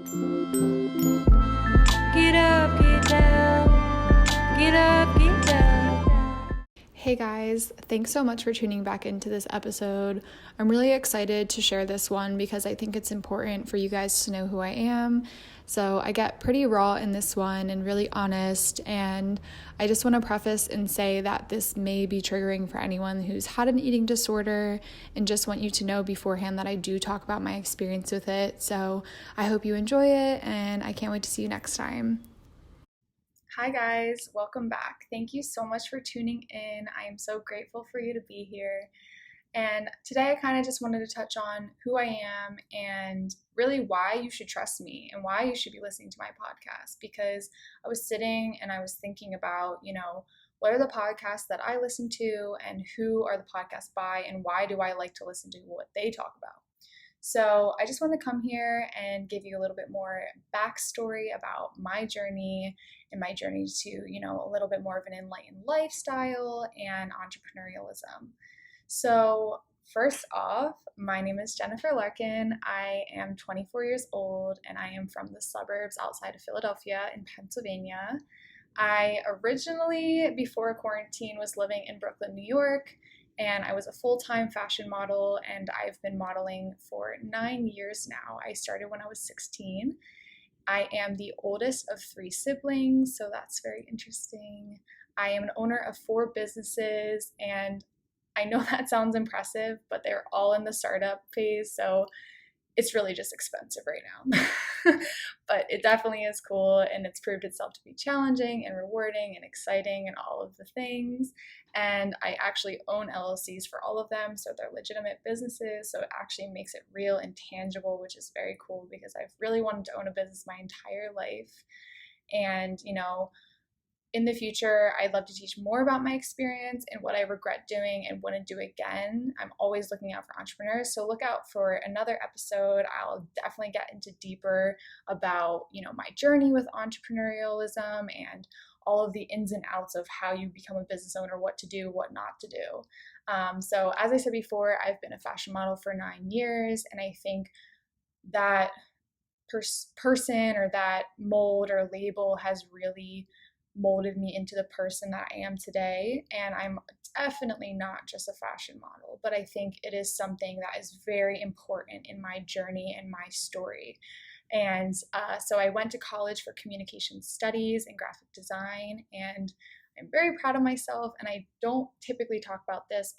Get up, get down. Get up, get down. Hey guys, thanks so much for tuning back into this episode. I'm really excited to share this one because I think it's important for you guys to know who I am. So I get pretty raw in this one and really honest, and I just want to preface and say that this may be triggering for anyone who's had an eating disorder, and just want you to know beforehand that I do talk about my experience with it. So I hope you enjoy it, and I can't wait to see you next time. Hi guys, welcome back. Thank you so much for tuning in. I am so grateful for you to be here. And today I kind of just wanted to touch on who I am and really why you should trust me and why you should be listening to my podcast. Because I was sitting and I was thinking about, what are the podcasts that I listen to and who are the podcasts by and why do I like to listen to what they talk about. So I just want to come here and give you a little bit more backstory about my journey and my journey to, a little bit more of an enlightened lifestyle and entrepreneurialism. So first off, my name is Jennifer Larkin. I am 24 years old and I am from the suburbs outside of Philadelphia in Pennsylvania. I originally, before quarantine, was living in Brooklyn, New York, and I was a full-time fashion model, and I've been modeling for 9 years now. I started when I was 16. I am the oldest of 3 siblings, so that's very interesting. I am an owner of 4 businesses, and I know that sounds impressive, but they're all in the startup phase, so it's really just expensive right now. But it definitely is cool, and it's proved itself to be challenging and rewarding and exciting and all of the things. And I actually own LLCs for all of them, so they're legitimate businesses, so it actually makes it real and tangible, which is very cool because I've really wanted to own a business my entire life. And in the future, I'd love to teach more about my experience and what I regret doing and wouldn't do again. I'm always looking out for entrepreneurs, so look out for another episode. I'll definitely get into deeper about, my journey with entrepreneurialism and all of the ins and outs of how you become a business owner, what to do, what not to do. So as I said before, I've been a fashion model for 9 years, and I think that person or that mold or label has really molded me into the person that I am today. And I'm definitely not just a fashion model, but I think it is something that is very important in my journey and my story. And so I went to college for communication studies and graphic design, and I'm very proud of myself. And I don't typically talk about this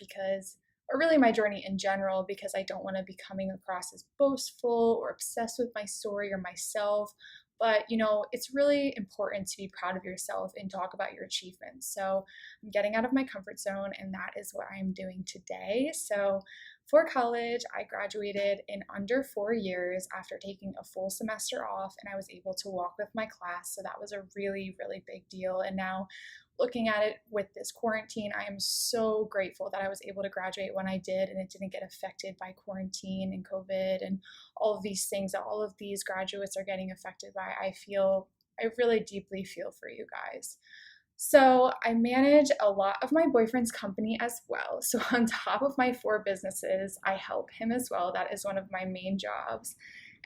or really my journey in general, because I don't want to be coming across as boastful or obsessed with my story or myself. But, it's really important to be proud of yourself and talk about your achievements. So I'm getting out of my comfort zone, and that is what I'm doing today. So for college, I graduated in under 4 years after taking a full semester off, and I was able to walk with my class. So that was a really, really big deal. And now looking at it with this quarantine, I am so grateful that I was able to graduate when I did and it didn't get affected by quarantine and COVID and all of these things that all of these graduates are getting affected by. I really deeply feel for you guys. So I manage a lot of my boyfriend's company as well. So on top of my 4 businesses, I help him as well. That is one of my main jobs.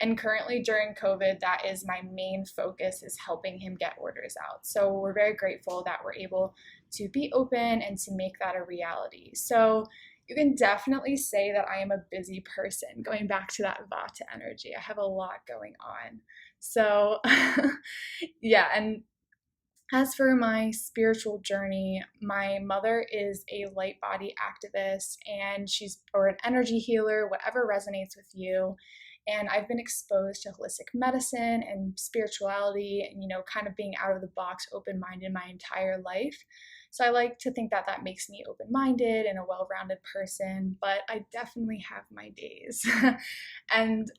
And currently during COVID, that is my main focus, is helping him get orders out. So we're very grateful that we're able to be open and to make that a reality. So you can definitely say that I am a busy person, going back to that Vata energy. I have a lot going on. So yeah, and as for my spiritual journey, my mother is a light body activist, and or an energy healer, whatever resonates with you. And I've been exposed to holistic medicine and spirituality and, kind of being out of the box, open-minded my entire life. So I like to think that that makes me open-minded and a well-rounded person, but I definitely have my days. And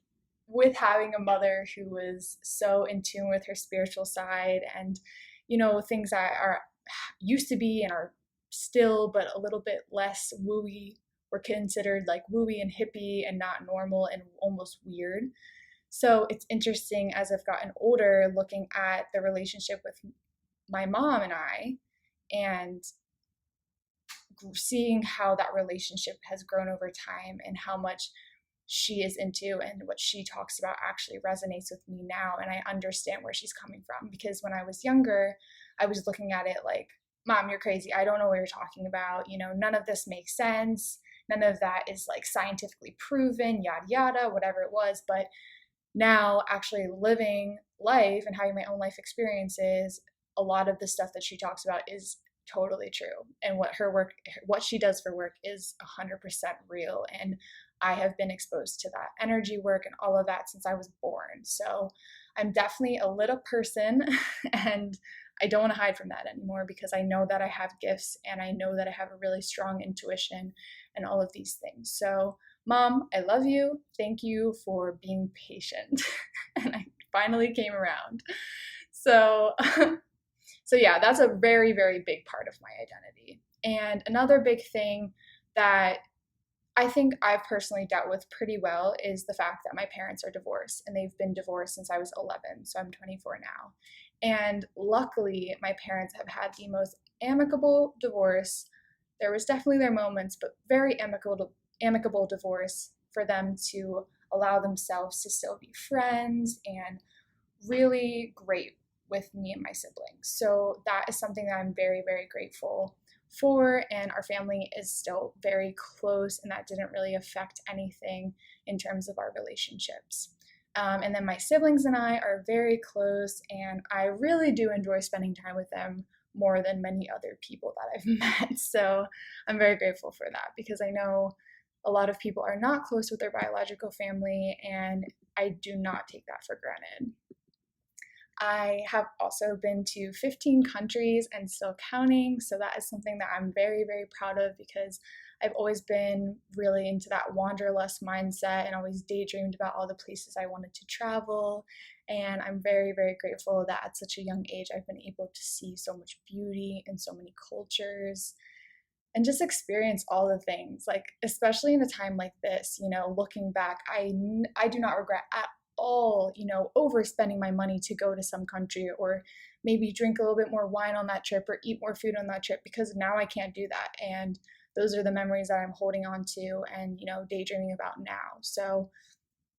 with having a mother who was so in tune with her spiritual side and, things that are used to be and are still, but a little bit less wooey, were considered like wooey and hippie and not normal and almost weird. So it's interesting as I've gotten older, looking at the relationship with my mom and I, and seeing how that relationship has grown over time and how much she is into and what she talks about actually resonates with me now, and I understand where she's coming from. Because when I was younger, I was looking at it like, Mom, you're crazy. I don't know what you're talking about. None of this makes sense. None of that is like scientifically proven, yada, yada, whatever it was. But now actually living life and having my own life experiences, a lot of the stuff that she talks about is totally true. And what she does for work is 100% real. And I have been exposed to that energy work and all of that since I was born. So I'm definitely a little person and I don't want to hide from that anymore, because I know that I have gifts and I know that I have a really strong intuition and all of these things. So Mom, I love you. Thank you for being patient. And I finally came around. So yeah, that's a very, very big part of my identity. And another big thing that I think I've personally dealt with pretty well is the fact that my parents are divorced, and they've been divorced since I was 11, so I'm 24 now. And luckily, my parents have had the most amicable divorce. There was definitely their moments, but very amicable divorce for them to allow themselves to still be friends and really great with me and my siblings. So that is something that I'm very, very grateful for, and our family is still very close, and that didn't really affect anything in terms of our relationships. And then my siblings and I are very close, and I really do enjoy spending time with them more than many other people that I've met. So I'm very grateful for that, because I know a lot of people are not close with their biological family, and I do not take that for granted. I have also been to 15 countries and still counting, so that is something that I'm very, very proud of, because I've always been really into that wanderlust mindset and always daydreamed about all the places I wanted to travel. And I'm very, very grateful that at such a young age I've been able to see so much beauty in so many cultures and just experience all the things, like especially in a time like this, looking back, I do not regret at all, overspending my money to go to some country, or maybe drink a little bit more wine on that trip or eat more food on that trip, because now I can't do that. And those are the memories that I'm holding on to and, daydreaming about now. So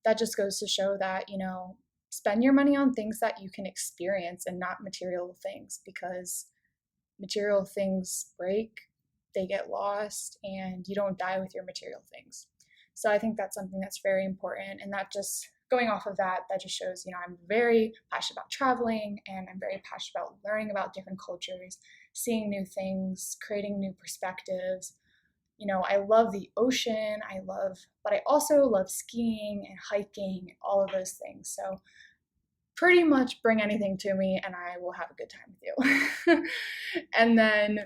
that just goes to show that, spend your money on things that you can experience and not material things, because material things break, they get lost, and you don't die with your material things. So I think that's something that's very important. And that just going off of that just shows, I'm very passionate about traveling, and I'm very passionate about learning about different cultures, seeing new things, creating new perspectives. I love the ocean, but I also love skiing and hiking, all of those things. So pretty much bring anything to me and I will have a good time with you. And then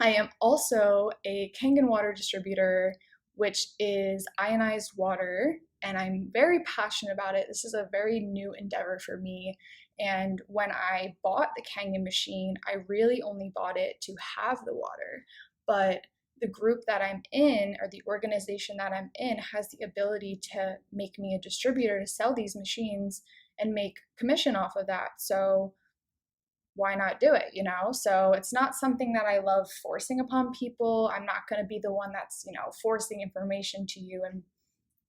I am also a Kangen water distributor, which is ionized water, and I'm very passionate about it. This is a very new endeavor for me. And when I bought the Kangen machine, I really only bought it to have the water. But the group that I'm in, or the organization that I'm in, has the ability to make me a distributor to sell these machines and make commission off of that. So why not do it, So it's not something that I love forcing upon people. I'm not going to be the one that's, forcing information to you and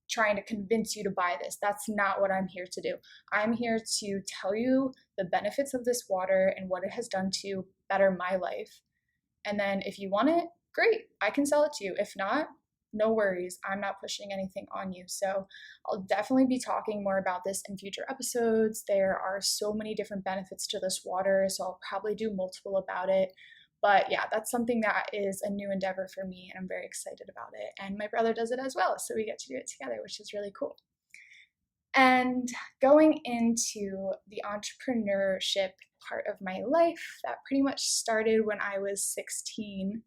trying to convince you to buy this. That's not what I'm here to do. I'm here to tell you the benefits of this water and what it has done to better my life. And then if you want it, great, I can sell it to you. If not, no worries. I'm not pushing anything on you. So I'll definitely be talking more about this in future episodes. There are so many different benefits to this water, so I'll probably do multiple about it. But yeah, that's something that is a new endeavor for me, and I'm very excited about it. And my brother does it as well, so we get to do it together, which is really cool. And going into the entrepreneurship part of my life, that pretty much started when I was 16.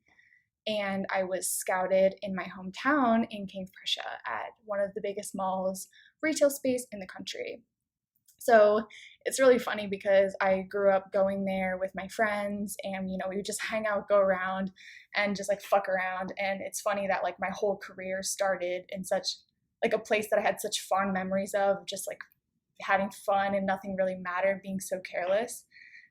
And I was scouted in my hometown in King of Prussia at one of the biggest malls, retail space in the country. So it's really funny because I grew up going there with my friends, and we would just hang out, go around, and just like fuck around. And it's funny that like my whole career started in such like a place that I had such fond memories of, just like having fun and nothing really mattered, being so careless.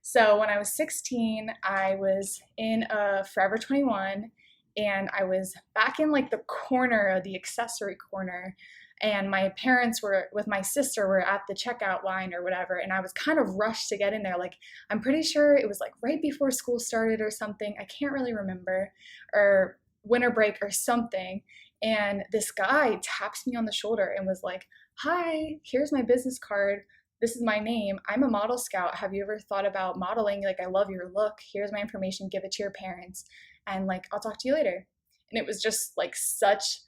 So when I was 16, I was in a Forever 21, and I was back in like the corner of the accessory corner, And my parents were with my sister were at the checkout line or whatever, and I was kind of rushed to get in there. Like, I'm pretty sure it was like right before school started or something. I can't really remember, or winter break or something. And this guy taps me on the shoulder and was like, "Hi, here's my business card. This is my name. I'm a model scout. Have you ever thought about modeling? Like, I love your look. Here's my information. Give it to your parents. And like, I'll talk to you later." And it was just like such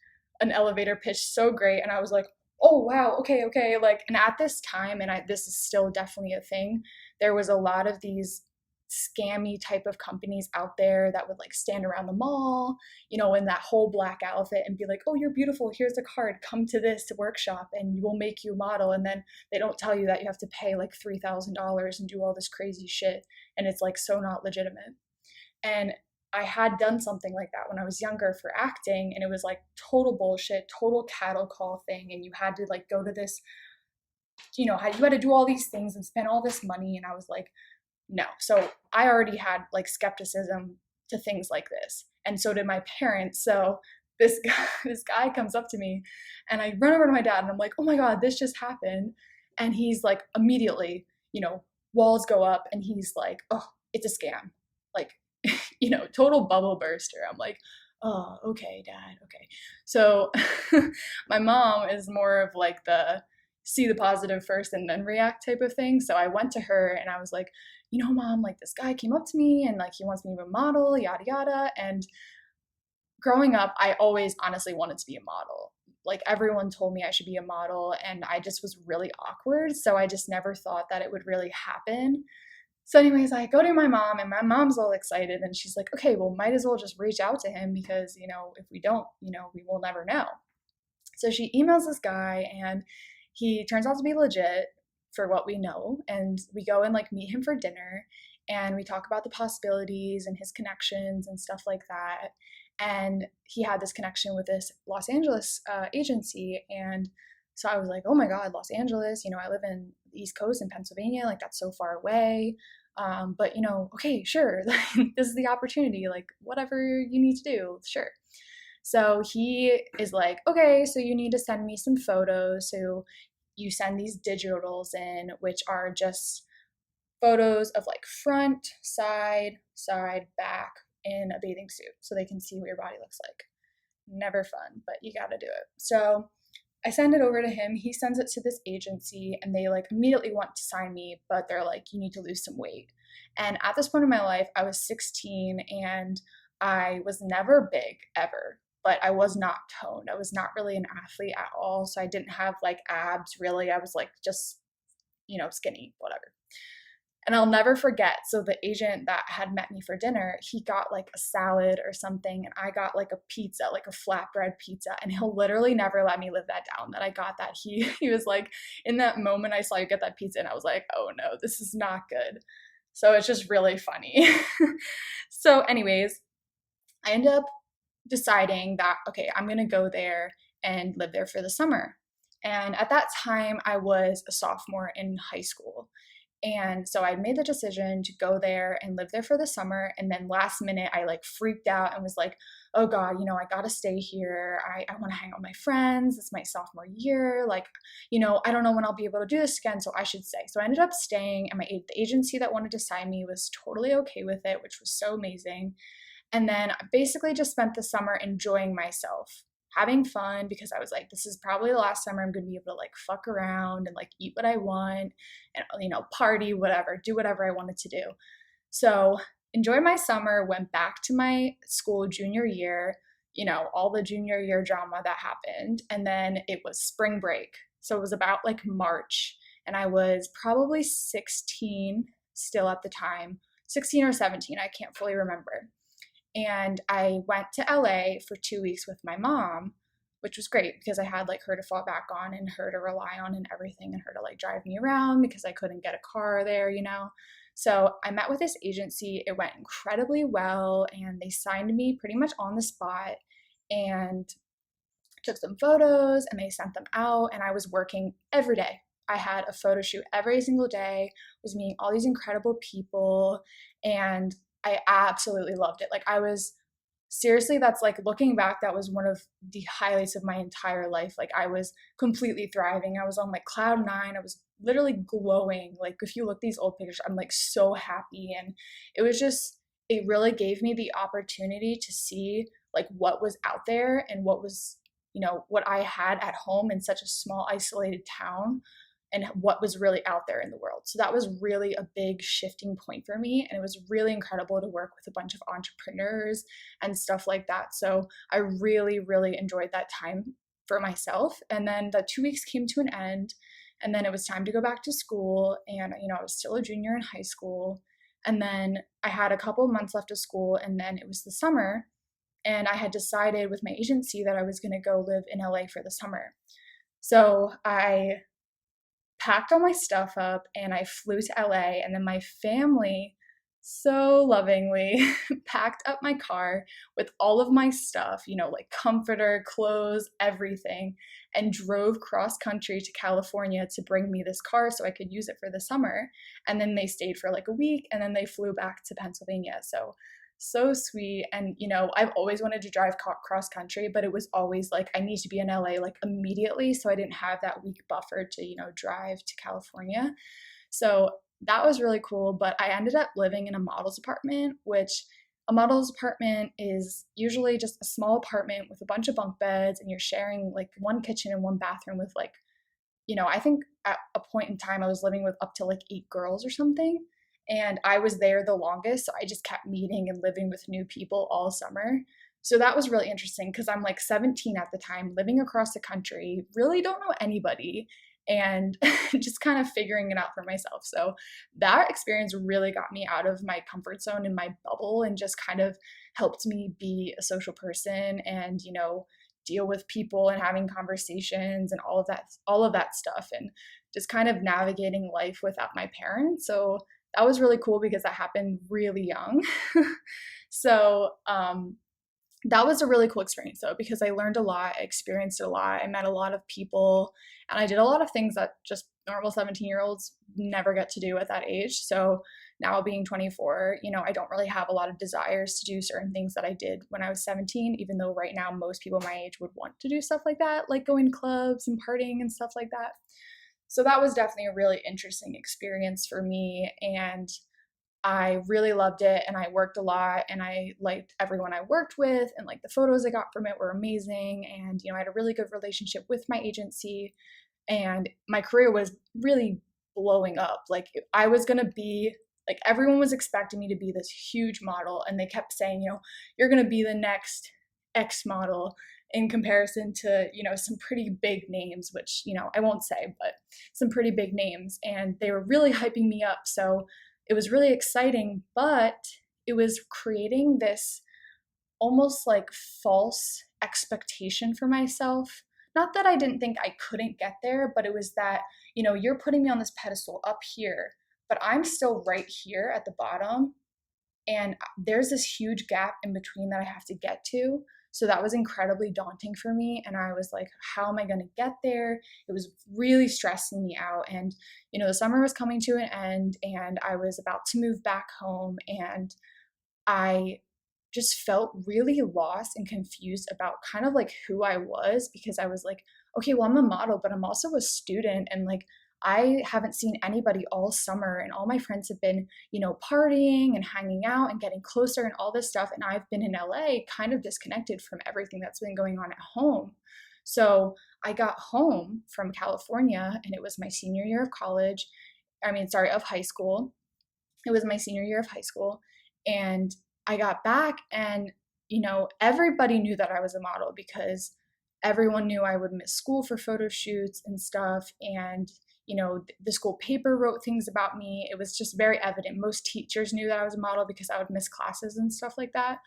an elevator pitch, so great. And I was like, oh wow, okay. Like, and at this time, and this is still definitely a thing, there was a lot of these scammy type of companies out there that would like stand around the mall, in that whole black outfit and be like, "Oh, you're beautiful. Here's a card. Come to this workshop and we'll make you a model." And then they don't tell you that you have to pay like $3,000 and do all this crazy shit. And it's like so not legitimate. And I had done something like that when I was younger for acting, and it was like total bullshit, total cattle call thing. And you had to like go to this, you had to do all these things and spend all this money. And I was like, no. So I already had like skepticism to things like this. And so did my parents. So this guy comes up to me, and I run over to my dad and I'm like, "Oh my God, this just happened." And he's like, immediately, walls go up, and he's like, "Oh, it's a scam." Like, total bubble burster. I'm like, "Oh, okay, Dad, okay." So my mom is more of like the see the positive first and then react type of thing. So I went to her and I was like, "Mom, like this guy came up to me and like he wants me to model, yada, yada." And growing up, I always honestly wanted to be a model. Like, everyone told me I should be a model, and I just was really awkward. So I just never thought that it would really happen. So anyways, I go to my mom, and my mom's all excited, and she's like, "Okay, well, might as well just reach out to him because, if we don't, we will never know." So she emails this guy, and he turns out to be legit for what we know. And we go and like meet him for dinner, and we talk about the possibilities and his connections and stuff like that. And he had this connection with this Los Angeles agency. And so I was like, "Oh my God, Los Angeles, I live in the East Coast in Pennsylvania, like that's so far away. But okay, sure. This is the opportunity, like whatever you need to do, sure." So he is like, "Okay, so you need to send me some photos." So you send these digitals in, which are just photos of like front, side, back in a bathing suit so they can see what your body looks like. Never fun, but you got to do it. So I send it over to him. He sends it to this agency, and they like immediately want to sign me, but they're like, "You need to lose some weight." And at this point in my life, I was 16 and I was never big ever, but I was not toned. I was not really an athlete at all. So I didn't have like abs really. I was like just, skinny, whatever. And I'll never forget. So the agent that had met me for dinner, he got like a salad or something, and I got like a pizza, like a flatbread pizza. And he'll literally never let me live that down that I got that. He was like, "In that moment I saw you get that pizza," and I was like, "Oh no, this is not good." So it's just really funny. So anyways, I end up deciding that, okay, I'm going to go there and live there for the summer. And at that time, I was a sophomore in high school. And so I made the decision to go there and live there for the summer. And then last minute, I like freaked out and was like, "Oh God, I got to stay here. I want to hang out with my friends. It's my sophomore year. Like, I don't know when I'll be able to do this again, so I should stay." So I ended up staying, and the agency that wanted to sign me was totally okay with it, which was so amazing. And then I basically just spent the summer enjoying myself, having fun, because I was like, this is probably the last summer I'm going to be able to like fuck around and like eat what I want and, party, whatever, do whatever I wanted to do. So enjoy my summer, went back to my school junior year, all the junior year drama that happened. And then it was spring break. So it was about like March, and I was probably 16 still at the time, 16 or 17. I can't fully remember. And I went to LA for 2 weeks with my mom, which was great because I had like her to fall back on and her to rely on and everything, and her to like drive me around because I couldn't get a car there, So I met with this agency. It went incredibly well, and they signed me pretty much on the spot and took some photos, and they sent them out, and I was working every day. I had a photo shoot every single day, was meeting all these incredible people, and I absolutely loved it. Like, I was seriously, that's like looking back, that was one of the highlights of my entire life. Like I was completely thriving. I was on like cloud nine. I was literally glowing. Like if you look these old pictures, I'm like so happy. And it was just, it really gave me the opportunity to see like what was out there and what was, what I had at home in such a small isolated town, and what was really out there in the world. So that was really a big shifting point for me. And it was really incredible to work with a bunch of entrepreneurs and stuff like that. So I really, really enjoyed that time for myself. And then the 2 weeks came to an end. And then it was time to go back to school. And, I was still a junior in high school. And then I had a couple months left of school. And then it was the summer. And I had decided with my agency that I was going to go live in LA for the summer. So I packed all my stuff up and I flew to LA, and then my family so lovingly packed up my car with all of my stuff, like comforter, clothes, everything, and drove cross country to California to bring me this car so I could use it for the summer. And then they stayed for like a week, and then they flew back to Pennsylvania. So sweet. And I've always wanted to drive cross country, but it was always like I need to be in LA like immediately, so I didn't have that week buffer to drive to California. So that was really cool. But I ended up living in a model's apartment, which a model's apartment is usually just a small apartment with a bunch of bunk beds, and you're sharing like one kitchen and one bathroom with like, I think at a point in time I was living with up to like 8 girls or something. And I was there the longest, so I just kept meeting and living with new people all summer. So that was really interesting because I'm like 17 at the time, living across the country, really don't know anybody, and just kind of figuring it out for myself. So that experience really got me out of my comfort zone and my bubble, and just kind of helped me be a social person and, deal with people and having conversations and all of that stuff, and just kind of navigating life without my parents. So that was really cool because that happened really young. So that was a really cool experience though, because I learned a lot, I experienced a lot, I met a lot of people, and I did a lot of things that just normal 17-year-olds never get to do at that age. So now being 24, I don't really have a lot of desires to do certain things that I did when I was 17, even though right now most people my age would want to do stuff like that, like going to clubs and partying and stuff like that. So that was definitely a really interesting experience for me, and I really loved it, and I worked a lot, and I liked everyone I worked with, and like the photos I got from it were amazing, and I had a really good relationship with my agency, and my career was really blowing up. Like I was going to be, like everyone was expecting me to be this huge model, and they kept saying, you're going to be the next X model, in comparison to, some pretty big names, which, I won't say, but some pretty big names. And they were really hyping me up. So it was really exciting, but it was creating this almost like false expectation for myself. Not that I didn't think I couldn't get there, but it was that, you're putting me on this pedestal up here, but I'm still right here at the bottom. And there's this huge gap in between that I have to get to. So that was incredibly daunting for me. And I was like, how am I going to get there? It was really stressing me out. And, the summer was coming to an end, and I was about to move back home. And I just felt really lost and confused about kind of like who I was, because I was like, okay, well, I'm a model, but I'm also a student. And like, I haven't seen anybody all summer, and all my friends have been, partying and hanging out and getting closer and all this stuff. And I've been in LA kind of disconnected from everything that's been going on at home. So I got home from California, and it was my senior year of of high school. It was my senior year of high school. And I got back, and, everybody knew that I was a model, because everyone knew I would miss school for photo shoots and stuff. And the school paper wrote things about me. It was just very evident. Most teachers knew that I was a model because I would miss classes and stuff like that.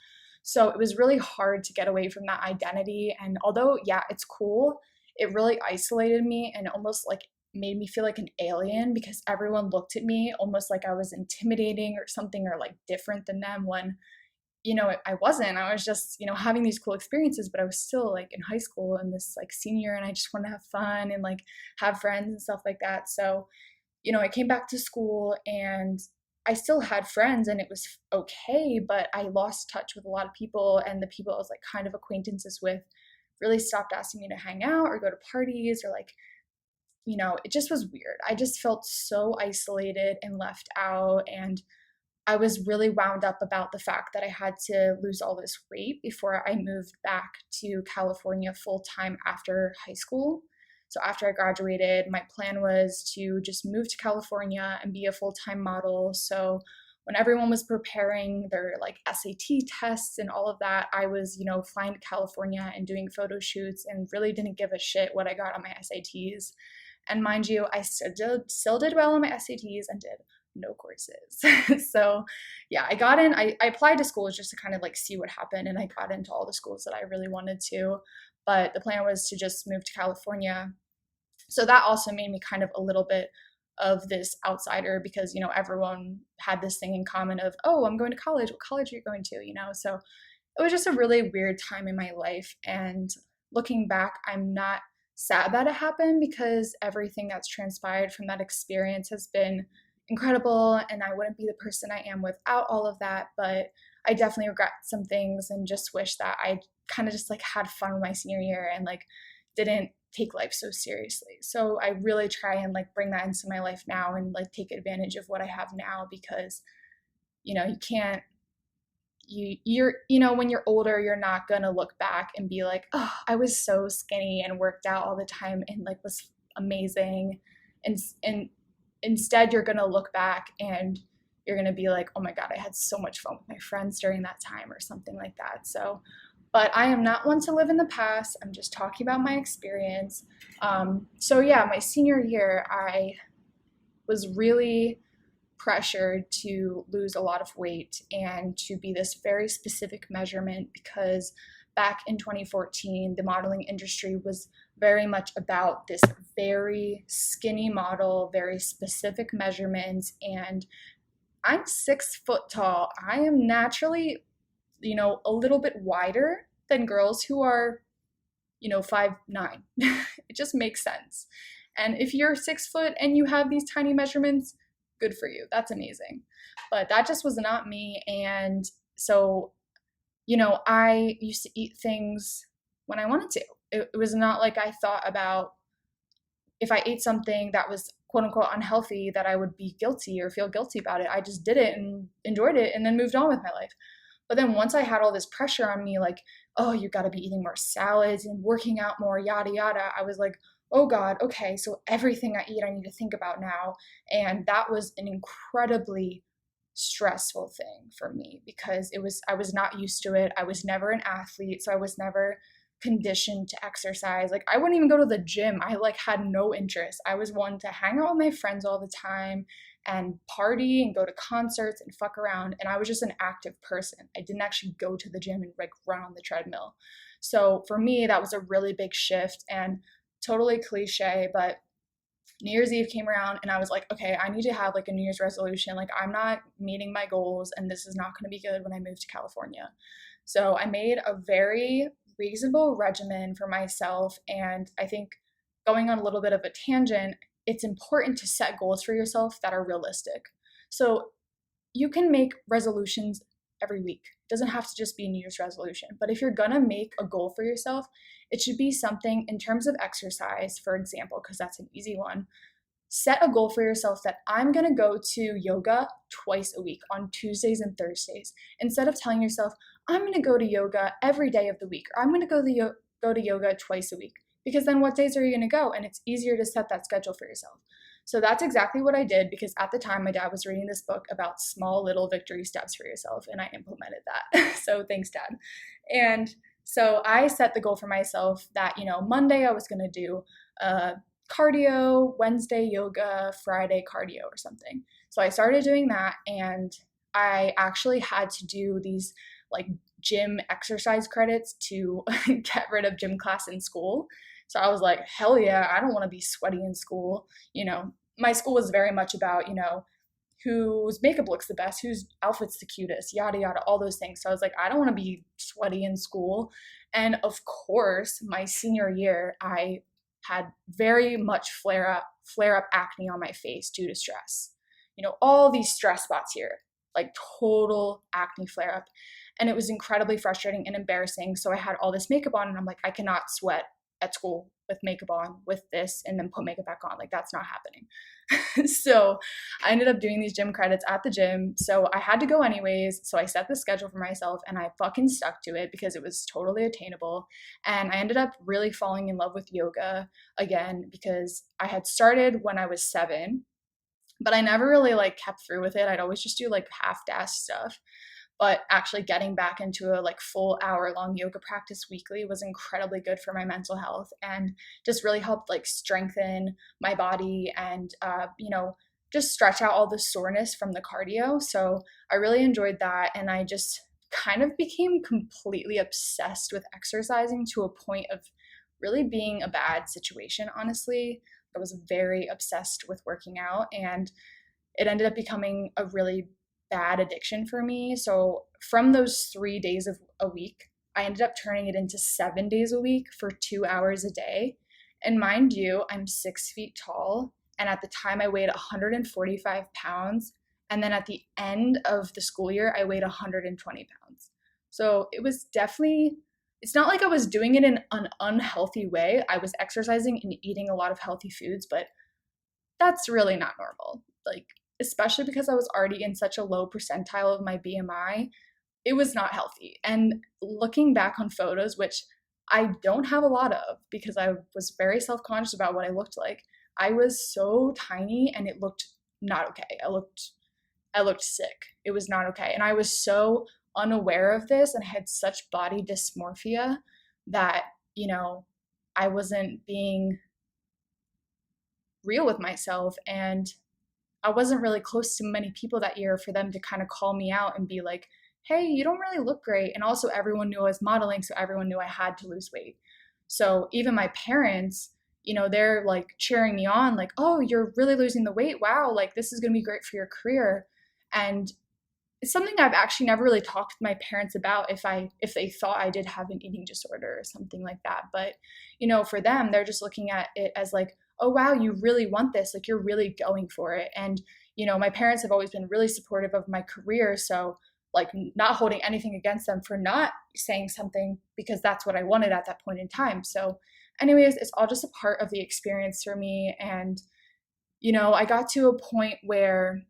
So it was really hard to get away from that identity. And although, yeah, it's cool, it really isolated me and almost like made me feel like an alien, because everyone looked at me almost like I was intimidating or something, or like different than them, when I wasn't. I was just, having these cool experiences, but I was still like in high school and this like senior, and I just wanted to have fun and like have friends and stuff like that. So, I came back to school, and I still had friends and it was okay, but I lost touch with a lot of people, and the people I was like kind of acquaintances with really stopped asking me to hang out or go to parties, or like, it just was weird. I just felt so isolated and left out, and I was really wound up about the fact that I had to lose all this weight before I moved back to California full time after high school. So after I graduated, my plan was to just move to California and be a full-time model. So when everyone was preparing their like SAT tests and all of that, I was, flying to California and doing photo shoots and really didn't give a shit what I got on my SATs. And mind you, I still did well on my SATs and did no courses. So yeah, I got in, I applied to schools just to kind of like see what happened, and I got into all the schools that I really wanted to, but the plan was to just move to California. So that also made me kind of a little bit of this outsider, because, everyone had this thing in common of, oh, I'm going to college. What college are you going to, So it was just a really weird time in my life. And looking back, I'm not sad that it happened, because everything that's transpired from that experience has been incredible, and I wouldn't be the person I am without all of that. But I definitely regret some things and just wish that I kind of just like had fun my senior year and like didn't take life so seriously. So I really try and like bring that into my life now and like take advantage of what I have now, because you can't, you're when you're older, you're not gonna look back and be like, oh, I was so skinny and worked out all the time and like was amazing, and instead you're gonna look back and you're gonna be like, oh my God, I had so much fun with my friends during that time, or something like that. So, but I am not one to live in the past. I'm just talking about my experience. So yeah, my senior year, I was really pressured to lose a lot of weight and to be this very specific measurement, because back in 2014, the modeling industry was very much about this very skinny model, very specific measurements. And I'm 6 foot tall. I am naturally, a little bit wider than girls who are, 5'9". It just makes sense. And if you're 6 foot and you have these tiny measurements, good for you. That's amazing. But that just was not me. And so, I used to eat things when I wanted to. It was not like I thought about if I ate something that was quote unquote unhealthy that I would be guilty or feel guilty about it. I just did it and enjoyed it and then moved on with my life. But then once I had all this pressure on me, like, oh, you got to be eating more salads and working out more, yada, yada, I was like, oh God, okay, so everything I eat, I need to think about now. And that was an incredibly stressful thing for me, because I was not used to it. I was never an athlete, so I was never conditioned to exercise. Like, I wouldn't even go to the gym. I like had no interest. I was one to hang out with my friends all the time and party and go to concerts and fuck around. And I was just an active person. I didn't actually go to the gym and like run on the treadmill. So for me, that was a really big shift, and totally cliche, but New Year's Eve came around and I was like, okay, I need to have like a New Year's resolution. Like, I'm not meeting my goals and this is not going to be good when I move to California. So I made a very reasonable regimen for myself. And I think, going on a little bit of a tangent, it's important to set goals for yourself that are realistic. So you can make resolutions every week. It doesn't have to just be a New Year's resolution. But if you're going to make a goal for yourself, it should be something in terms of exercise, for example, because that's an easy one. Set a goal for yourself that I'm going to go to yoga twice a week on Tuesdays and Thursdays, instead of telling yourself, I'm going to go to yoga every day of the week, or I'm going to go to yoga twice a week. Because then what days are you going to go? And it's easier to set that schedule for yourself. So that's exactly what I did, because at the time my dad was reading this book about small little victory steps for yourself, and I implemented that. So thanks, Dad. And so I set the goal for myself that, Monday I was going to do cardio, Wednesday yoga, Friday cardio or something. So I started doing that, and I actually had to do these like gym exercise credits to get rid of gym class in school. So I was like, hell yeah, I don't want to be sweaty in school. My school was very much about, whose makeup looks the best, whose outfit's the cutest, yada, yada, all those things. So I was like, I don't want to be sweaty in school. And of course, my senior year, I had very much flare up acne on my face due to stress. all these stress spots here, like total acne flare up. And it was incredibly frustrating and embarrassing. So I had all this makeup on and I'm like, I cannot sweat at school with makeup on with this and then put makeup back on. Like, that's not happening. So I ended up doing these gym credits at the gym. So I had to go anyways. So I set the schedule for myself and I fucking stuck to it because it was totally attainable. And I ended up really falling in love with yoga again because I had started when I was 7, but I never really like kept through with it. I'd always just do like half-assed stuff. But actually getting back into a like full hour-long yoga practice weekly was incredibly good for my mental health and just really helped like strengthen my body and just stretch out all the soreness from the cardio. So I really enjoyed that, and I just kind of became completely obsessed with exercising to a point of really being a bad situation, honestly. I was very obsessed with working out, and it ended up becoming a really bad addiction for me. So from those 3 days of a week, I ended up turning it into 7 days a week for 2 hours a day. And mind you, I'm 6 feet tall. And at the time I weighed 145 pounds. And then at the end of the school year, I weighed 120 pounds. So it was definitely, it's not like I was doing it in an unhealthy way. I was exercising and eating a lot of healthy foods, but that's really not normal. Like, especially because I was already in such a low percentile of my BMI, it was not healthy. And looking back on photos, which I don't have a lot of because I was very self-conscious about what I looked like, I was so tiny and it looked not okay. I looked sick. It was not okay. And I was so unaware of this and had such body dysmorphia that, I wasn't being real with myself, and I wasn't really close to many people that year for them to kind of call me out and be like, hey, you don't really look great. And also everyone knew I was modeling, so everyone knew I had to lose weight. So even my parents, they're like cheering me on, like, oh, you're really losing the weight. Wow, like this is going to be great for your career. And it's something I've actually never really talked with my parents about if they thought I did have an eating disorder or something like that. But, for them, they're just looking at it as like, oh, wow, you really want this. Like, you're really going for it. And, my parents have always been really supportive of my career. So like not holding anything against them for not saying something because that's what I wanted at that point in time. So anyways, it's all just a part of the experience for me. And, I got to a point where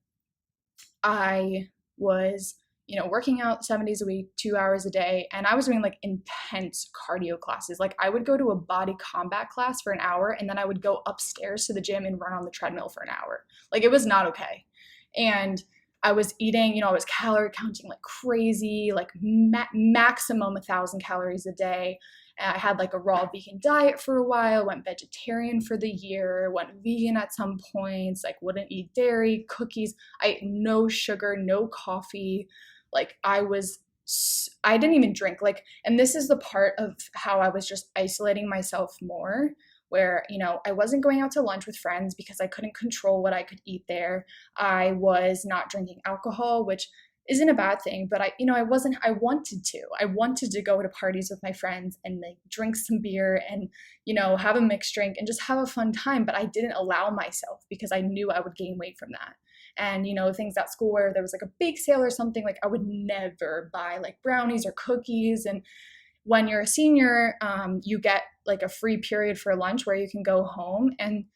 I was, working out 7 days a week, 2 hours a day, and I was doing like intense cardio classes. Like I would go to a body combat class for an hour, and then I would go upstairs to the gym and run on the treadmill for an hour. Like it was not okay. And I was eating, I was calorie counting like crazy, like maximum 1,000 calories a day. And I had like a raw vegan diet for a while, went vegetarian for the year, went vegan at some points, like wouldn't eat dairy, cookies. I ate no sugar, no coffee. Like I didn't even drink. Like, and this is the part of how I was just isolating myself more, where, I wasn't going out to lunch with friends because I couldn't control what I could eat there. I was not drinking alcohol, which isn't a bad thing, but I wanted to go to parties with my friends and like drink some beer and, have a mixed drink and just have a fun time. But I didn't allow myself because I knew I would gain weight from that. And, things at school where there was like a bake sale or something, like I would never buy like brownies or cookies. And when you're a senior, you get like a free period for lunch where you can go home. And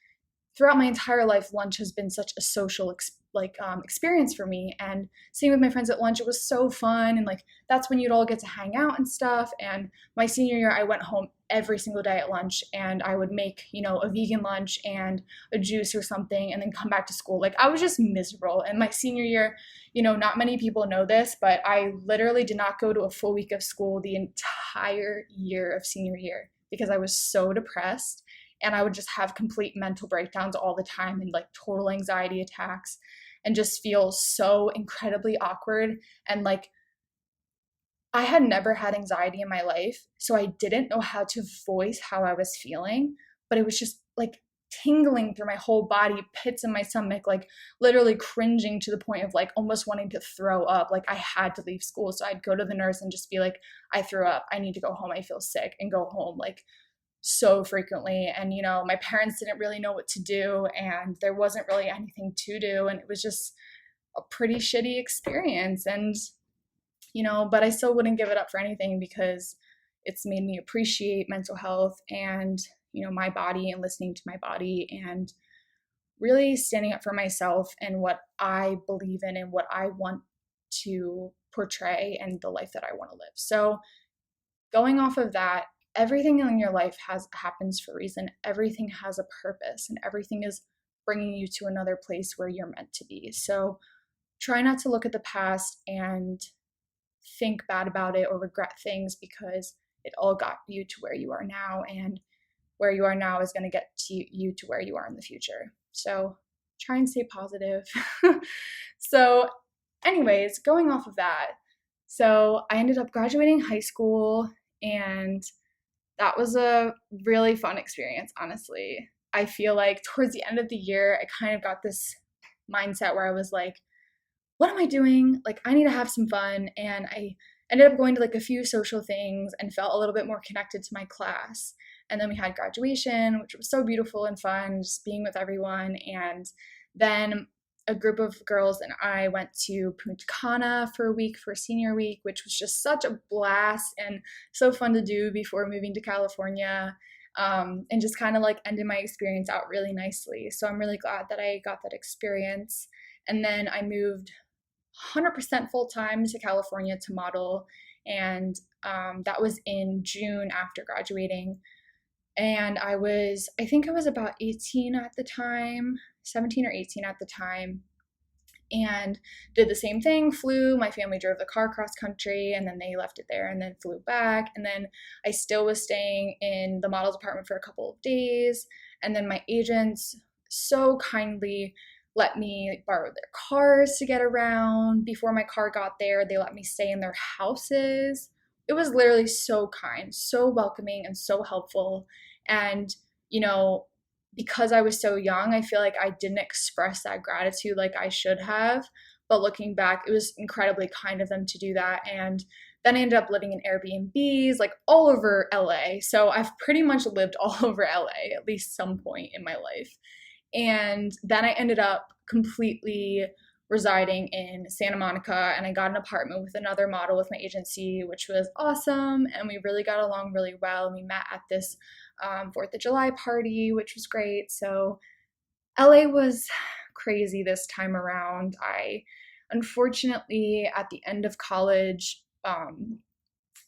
throughout my entire life, lunch has been such a social experience for me. And seeing with my friends at lunch, it was so fun. And like, that's when you'd all get to hang out and stuff. And my senior year, I went home every single day at lunch, and I would make, a vegan lunch and a juice or something, and then come back to school. Like I was just miserable. And my senior year, not many people know this, but I literally did not go to a full week of school the entire year of senior year because I was so depressed. And I would just have complete mental breakdowns all the time and like total anxiety attacks and just feel so incredibly awkward. And like, I had never had anxiety in my life, so I didn't know how to voice how I was feeling, but it was just like tingling through my whole body, pits in my stomach, like literally cringing to the point of like almost wanting to throw up. Like I had to leave school. So I'd go to the nurse and just be like, I threw up. I need to go home. I feel sick, and go home. Like so frequently. And, my parents didn't really know what to do, and there wasn't really anything to do. And it was just a pretty shitty experience. And, but I still wouldn't give it up for anything, because it's made me appreciate mental health and, my body, and listening to my body, and really standing up for myself and what I believe in and what I want to portray and the life that I want to live. So going off of that, everything in your life happens for a reason. Everything has a purpose, and everything is bringing you to another place where you're meant to be. So try not to look at the past and think bad about it or regret things, because it all got you to where you are now, and where you are now is going to get you to where you are in the future. So try and stay positive. So anyways, going off of that, so I ended up graduating high school, and that was a really fun experience, honestly. I feel like towards the end of the year, I kind of got this mindset where I was like, what am I doing? Like, I need to have some fun. And I ended up going to like a few social things and felt a little bit more connected to my class. And then we had graduation, which was so beautiful and fun, just being with everyone. And then a group of girls and I went to Punta Cana for a week for senior week, which was just such a blast and so fun to do before moving to California, and just kind of like ended my experience out really nicely. So I'm really glad that I got that experience. And then I moved 100% full-time to California to model, and that was in June after graduating. And I think I was about 18 at the time, 17 or 18 at the time, and did the same thing, flew. My family drove the car cross country, and then they left it there and then flew back. And then I still was staying in the model department for a couple of days. And then my agents so kindly let me borrow their cars to get around. Before my car got there, they let me stay in their houses. It was literally so kind, so welcoming, and so helpful. And, because I was so young, I feel like I didn't express that gratitude like I should have. But looking back, it was incredibly kind of them to do that. And then I ended up living in Airbnbs, like all over LA. So I've pretty much lived all over LA at least some point in my life. And then I ended up completely residing in Santa Monica, and I got an apartment with another model with my agency, which was awesome. And we really got along really well. And we met at this 4th of July party, which was great. So LA was crazy this time around. I unfortunately, at the end of college,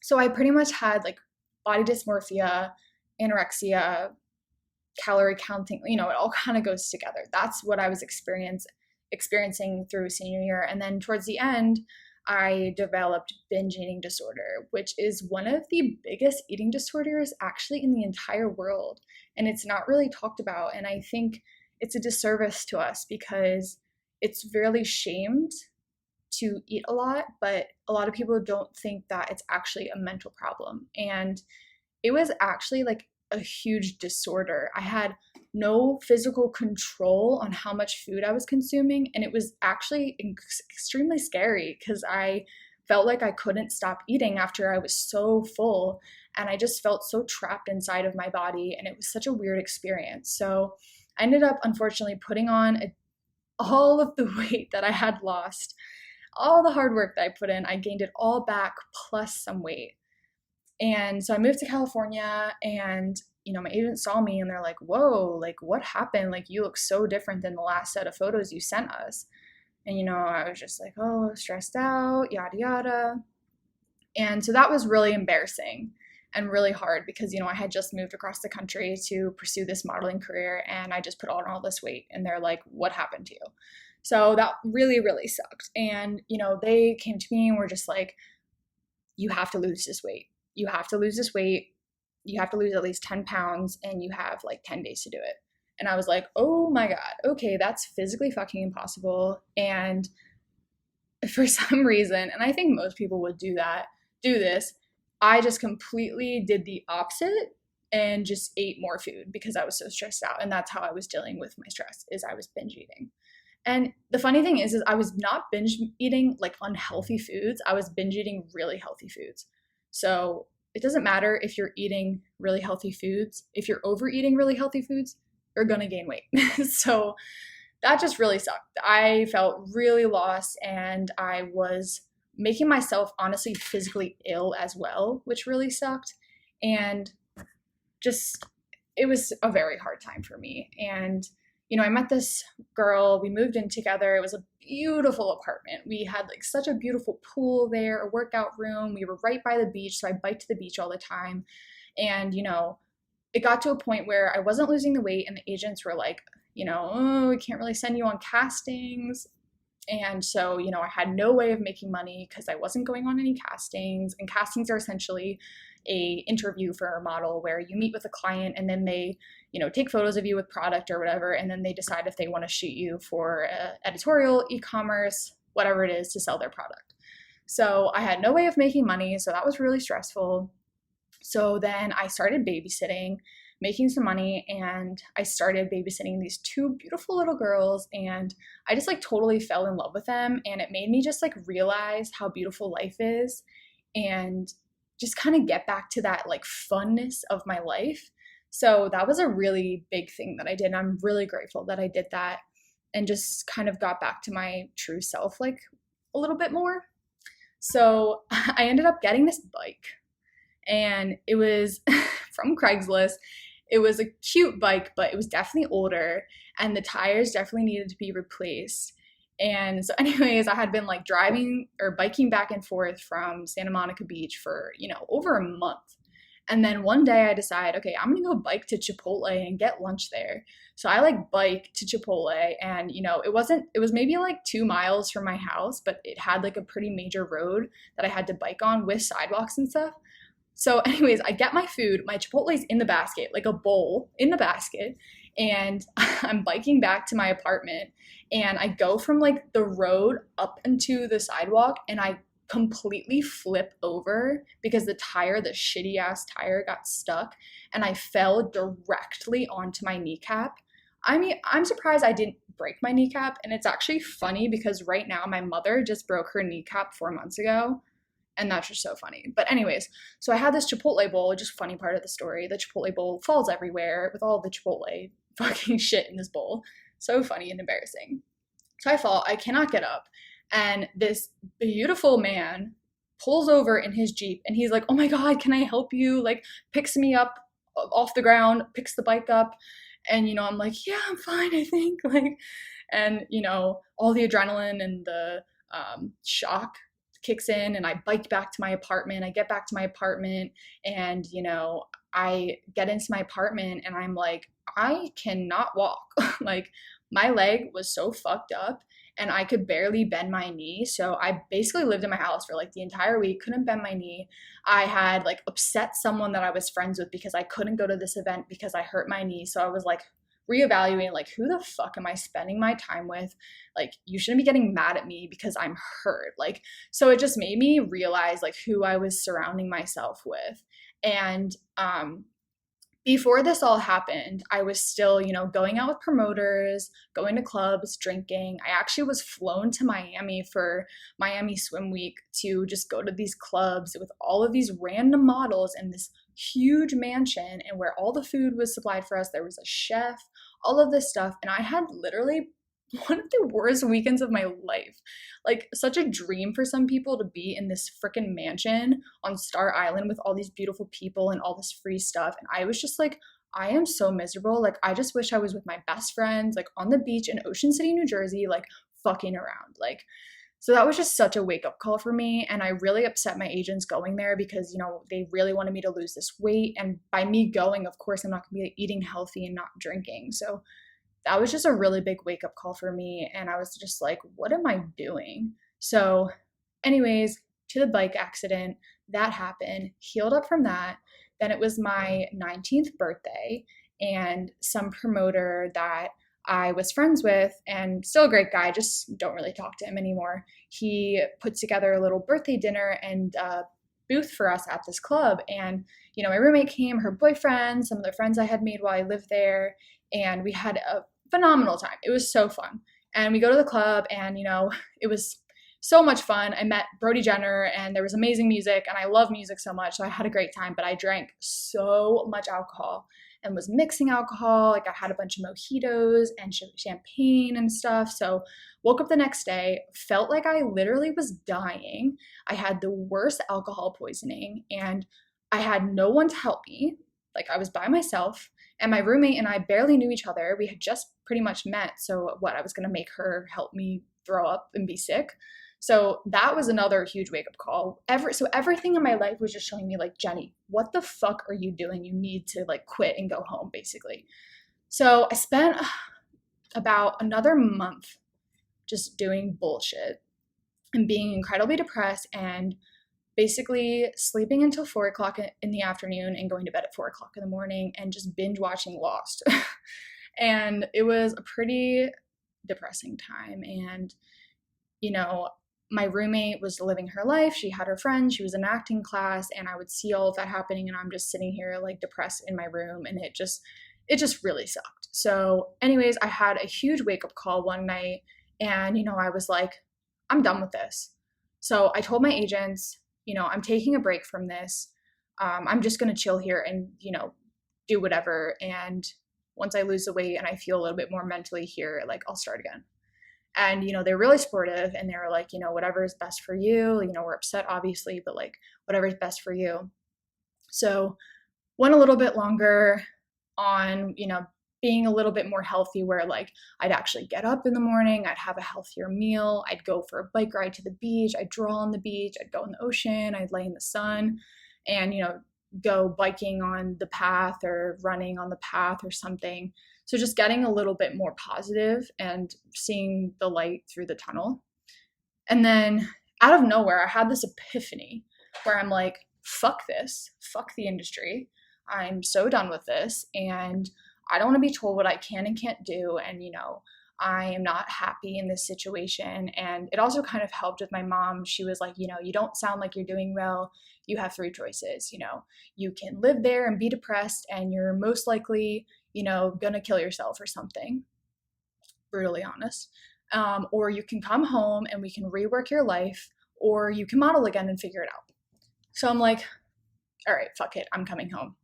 so I pretty much had like body dysmorphia, anorexia, calorie counting, it all kind of goes together. That's what I was experiencing through senior year. And then towards the end, I developed binge eating disorder, which is one of the biggest eating disorders actually in the entire world. And it's not really talked about. And I think it's a disservice to us, because it's really shamed to eat a lot, but a lot of people don't think that it's actually a mental problem. And it was actually like a huge disorder. I had no physical control on how much food I was consuming, and it was actually extremely scary, because I felt like I couldn't stop eating after I was so full, and I just felt so trapped inside of my body, and it was such a weird experience. So I ended up unfortunately putting on all of the weight that I had lost, all the hard work that I put in. I gained it all back plus some weight. And so I moved to California, and my agent saw me and they're like, whoa, like what happened? Like you look so different than the last set of photos you sent us. And, I was just like, oh, stressed out, yada, yada. And so that was really embarrassing and really hard, because, I had just moved across the country to pursue this modeling career, and I just put on all this weight, and they're like, what happened to you? So that really, really sucked. And, they came to me and were just like, you have to lose this weight. You have to lose this weight. You have to lose at least 10 pounds, and you have like 10 days to do it. And I was like, oh my God, okay, that's physically fucking impossible. And for some reason, and I think most people would do this, I just completely did the opposite and just ate more food because I was so stressed out. And that's how I was dealing with my stress, is I was binge eating. And the funny thing is I was not binge eating like unhealthy foods. I was binge eating really healthy foods. So it doesn't matter if you're eating really healthy foods. If you're overeating really healthy foods, you're gonna gain weight. So that just really sucked. I felt really lost, and I was making myself honestly physically ill as well, which really sucked. And just, it was a very hard time for me. And I met this girl, we moved in together. It was a beautiful apartment. We had like such a beautiful pool there, a workout room. We were right by the beach, so I biked to the beach all the time. And, it got to a point where I wasn't losing the weight, and the agents were like, oh, we can't really send you on castings. And so, I had no way of making money because I wasn't going on any castings. And castings are essentially a interview for a model where you meet with a client, and then they, take photos of you with product or whatever, and then they decide if they want to shoot you for editorial, e-commerce, whatever it is, to sell their product. So I had no way of making money, so that was really stressful. So then I started babysitting, making some money, and I started babysitting these two beautiful little girls, and I just like totally fell in love with them, and it made me just like realize how beautiful life is and just kind of get back to that like funness of my life. So that was a really big thing that I did, and I'm really grateful that I did that and just kind of got back to my true self like a little bit more. So I ended up getting this bike, and it was from Craigslist. It was a cute bike, but it was definitely older, and the tires definitely needed to be replaced. And so anyways, I had been like driving or biking back and forth from Santa Monica Beach for, over a month. And then one day I decided, okay, I'm gonna go bike to Chipotle and get lunch there. So I like bike to Chipotle, and it was maybe like 2 miles from my house, but it had like a pretty major road that I had to bike on with sidewalks and stuff. So anyways, I get my food, my Chipotle's in the basket, like a bowl in the basket, and I'm biking back to my apartment, and I go from like the road up into the sidewalk, and I completely flip over because the shitty ass tire got stuck, and I fell directly onto my kneecap. I mean, I'm surprised I didn't break my kneecap, and it's actually funny because right now my mother just broke her kneecap 4 months ago. And that's just so funny. But anyways, so I had this Chipotle bowl, just funny part of the story. The Chipotle bowl falls everywhere with all the Chipotle fucking shit in this bowl. So funny and embarrassing. So I fall, I cannot get up. And this beautiful man pulls over in his Jeep, and he's like, oh my God, can I help you? Like, picks me up off the ground, picks the bike up. And, I'm like, yeah, I'm fine, I think. Like, and, all the adrenaline and the shock kicks in, and I bike back to my apartment. I get back to my apartment, and I get into my apartment, and I'm like, I cannot walk. Like, my leg was so fucked up, and I could barely bend my knee. So I basically lived in my house for like the entire week, couldn't bend my knee. I had like upset someone that I was friends with because I couldn't go to this event because I hurt my knee. So I was like reevaluating, like, who the fuck am I spending my time with? Like, you shouldn't be getting mad at me because I'm hurt. Like, so it just made me realize like who I was surrounding myself with. And before this all happened, I was still, going out with promoters, going to clubs, drinking. I actually was flown to Miami for Miami Swim Week to just go to these clubs with all of these random models in this huge mansion, and where all the food was supplied for us. There was a chef, all of this stuff. And I had literally one of the worst weekends of my life. Like, such a dream for some people to be in this freaking mansion on Star Island with all these beautiful people and all this free stuff. And I was just like, I am so miserable. Like, I just wish I was with my best friends, like on the beach in Ocean City, New Jersey, like fucking around. Like, so that was just such a wake-up call for me. And I really upset my agents going there because, they really wanted me to lose this weight. And by me going, of course, I'm not going to be eating healthy and not drinking. So that was just a really big wake-up call for me. And I was just like, what am I doing? So anyways, to the bike accident, that happened, healed up from that. Then it was my 19th birthday, and some promoter that I was friends with, and still a great guy, just don't really talk to him anymore. He put together a little birthday dinner and booth for us at this club. And, my roommate came, her boyfriend, some of the friends I had made while I lived there, and we had a phenomenal time. It was so fun. And we go to the club, and, it was so much fun. I met Brody Jenner and there was amazing music, and I love music so much, so I had a great time, but I drank so much alcohol and was mixing alcohol. Like I had a bunch of mojitos and champagne and stuff. So woke up the next day, felt like I literally was dying. I had the worst alcohol poisoning and I had no one to help me. Like I was by myself, and my roommate and I barely knew each other. We had just pretty much met. So what, I was going to make her help me throw up and be sick. So that was another huge wake-up call. So everything in my life was just showing me like, Jenny, what the fuck are you doing? You need to like quit and go home, basically. So I spent about another month just doing bullshit and being incredibly depressed and basically sleeping until 4 o'clock in the afternoon and going to bed at 4 o'clock in the morning and just binge watching Lost. And it was a pretty depressing time. And, you know, my roommate was living her life. She had her friends. She was in acting class, and I would see all of that happening, and I'm just sitting here like depressed in my room, and it just really sucked. So anyways, I had a huge wake-up call one night, and, you know, I was like, I'm done with this. So I told my agents, you know, I'm taking a break from this. I'm just going to chill here and, you know, do whatever. And once I lose the weight and I feel a little bit more mentally here, like I'll start again. And, you know, they're really supportive, and they were like, you know, whatever is best for you. You know, we're upset, obviously, but like whatever is best for you. So went a little bit longer on, you know, being a little bit more healthy, where like I'd actually get up in the morning, I'd have a healthier meal, I'd go for a bike ride to the beach, I'd draw on the beach, I'd go in the ocean, I'd lay in the sun and, you know, go biking on the path or running on the path or something. So just getting a little bit more positive and seeing the light through the tunnel. And then out of nowhere, I had this epiphany where I'm like, fuck this, fuck the industry. I'm so done with this, and I don't want to be told what I can and can't do. And, you know, I am not happy in this situation. And it also kind of helped with my mom. She was like, you know, you don't sound like you're doing well. You have 3 choices. You know, you can live there and be depressed, and you're most likely, you know, gonna kill yourself or something, brutally honest. Or you can come home and we can rework your life, or you can model again and figure it out. So I'm like, all right, fuck it, I'm coming home.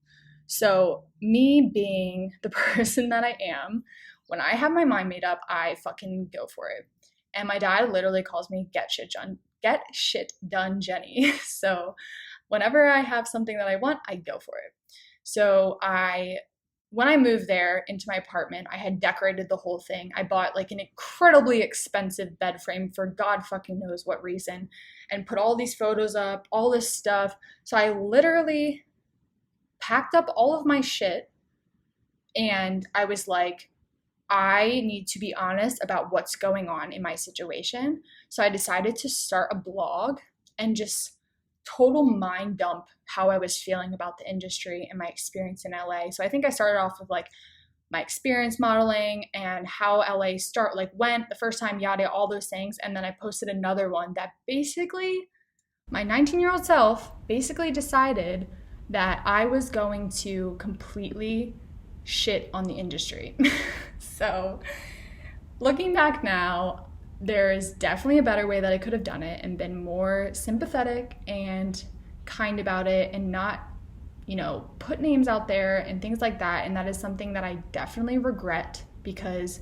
So me being the person that I am, when I have my mind made up, I fucking go for it. And my dad literally calls me get shit done, Jenny. So whenever I have something that I want, I go for it. So when I moved there into my apartment, I had decorated the whole thing. I bought like an incredibly expensive bed frame for God fucking knows what reason, and put all these photos up, all this stuff. So I literally packed up all of my shit, and I was like, I need to be honest about what's going on in my situation. So I decided to start a blog and just total mind dump how I was feeling about the industry and my experience in LA. So I think I started off with like my experience modeling and how LA went the first time, yada, all those things. And then I posted another one that basically my 19-year-old self basically decided that I was going to completely shit on the industry. So looking back now, there is definitely a better way that I could have done it and been more sympathetic and kind about it, and not, you know, put names out there and things like that. And that is something that I definitely regret, because,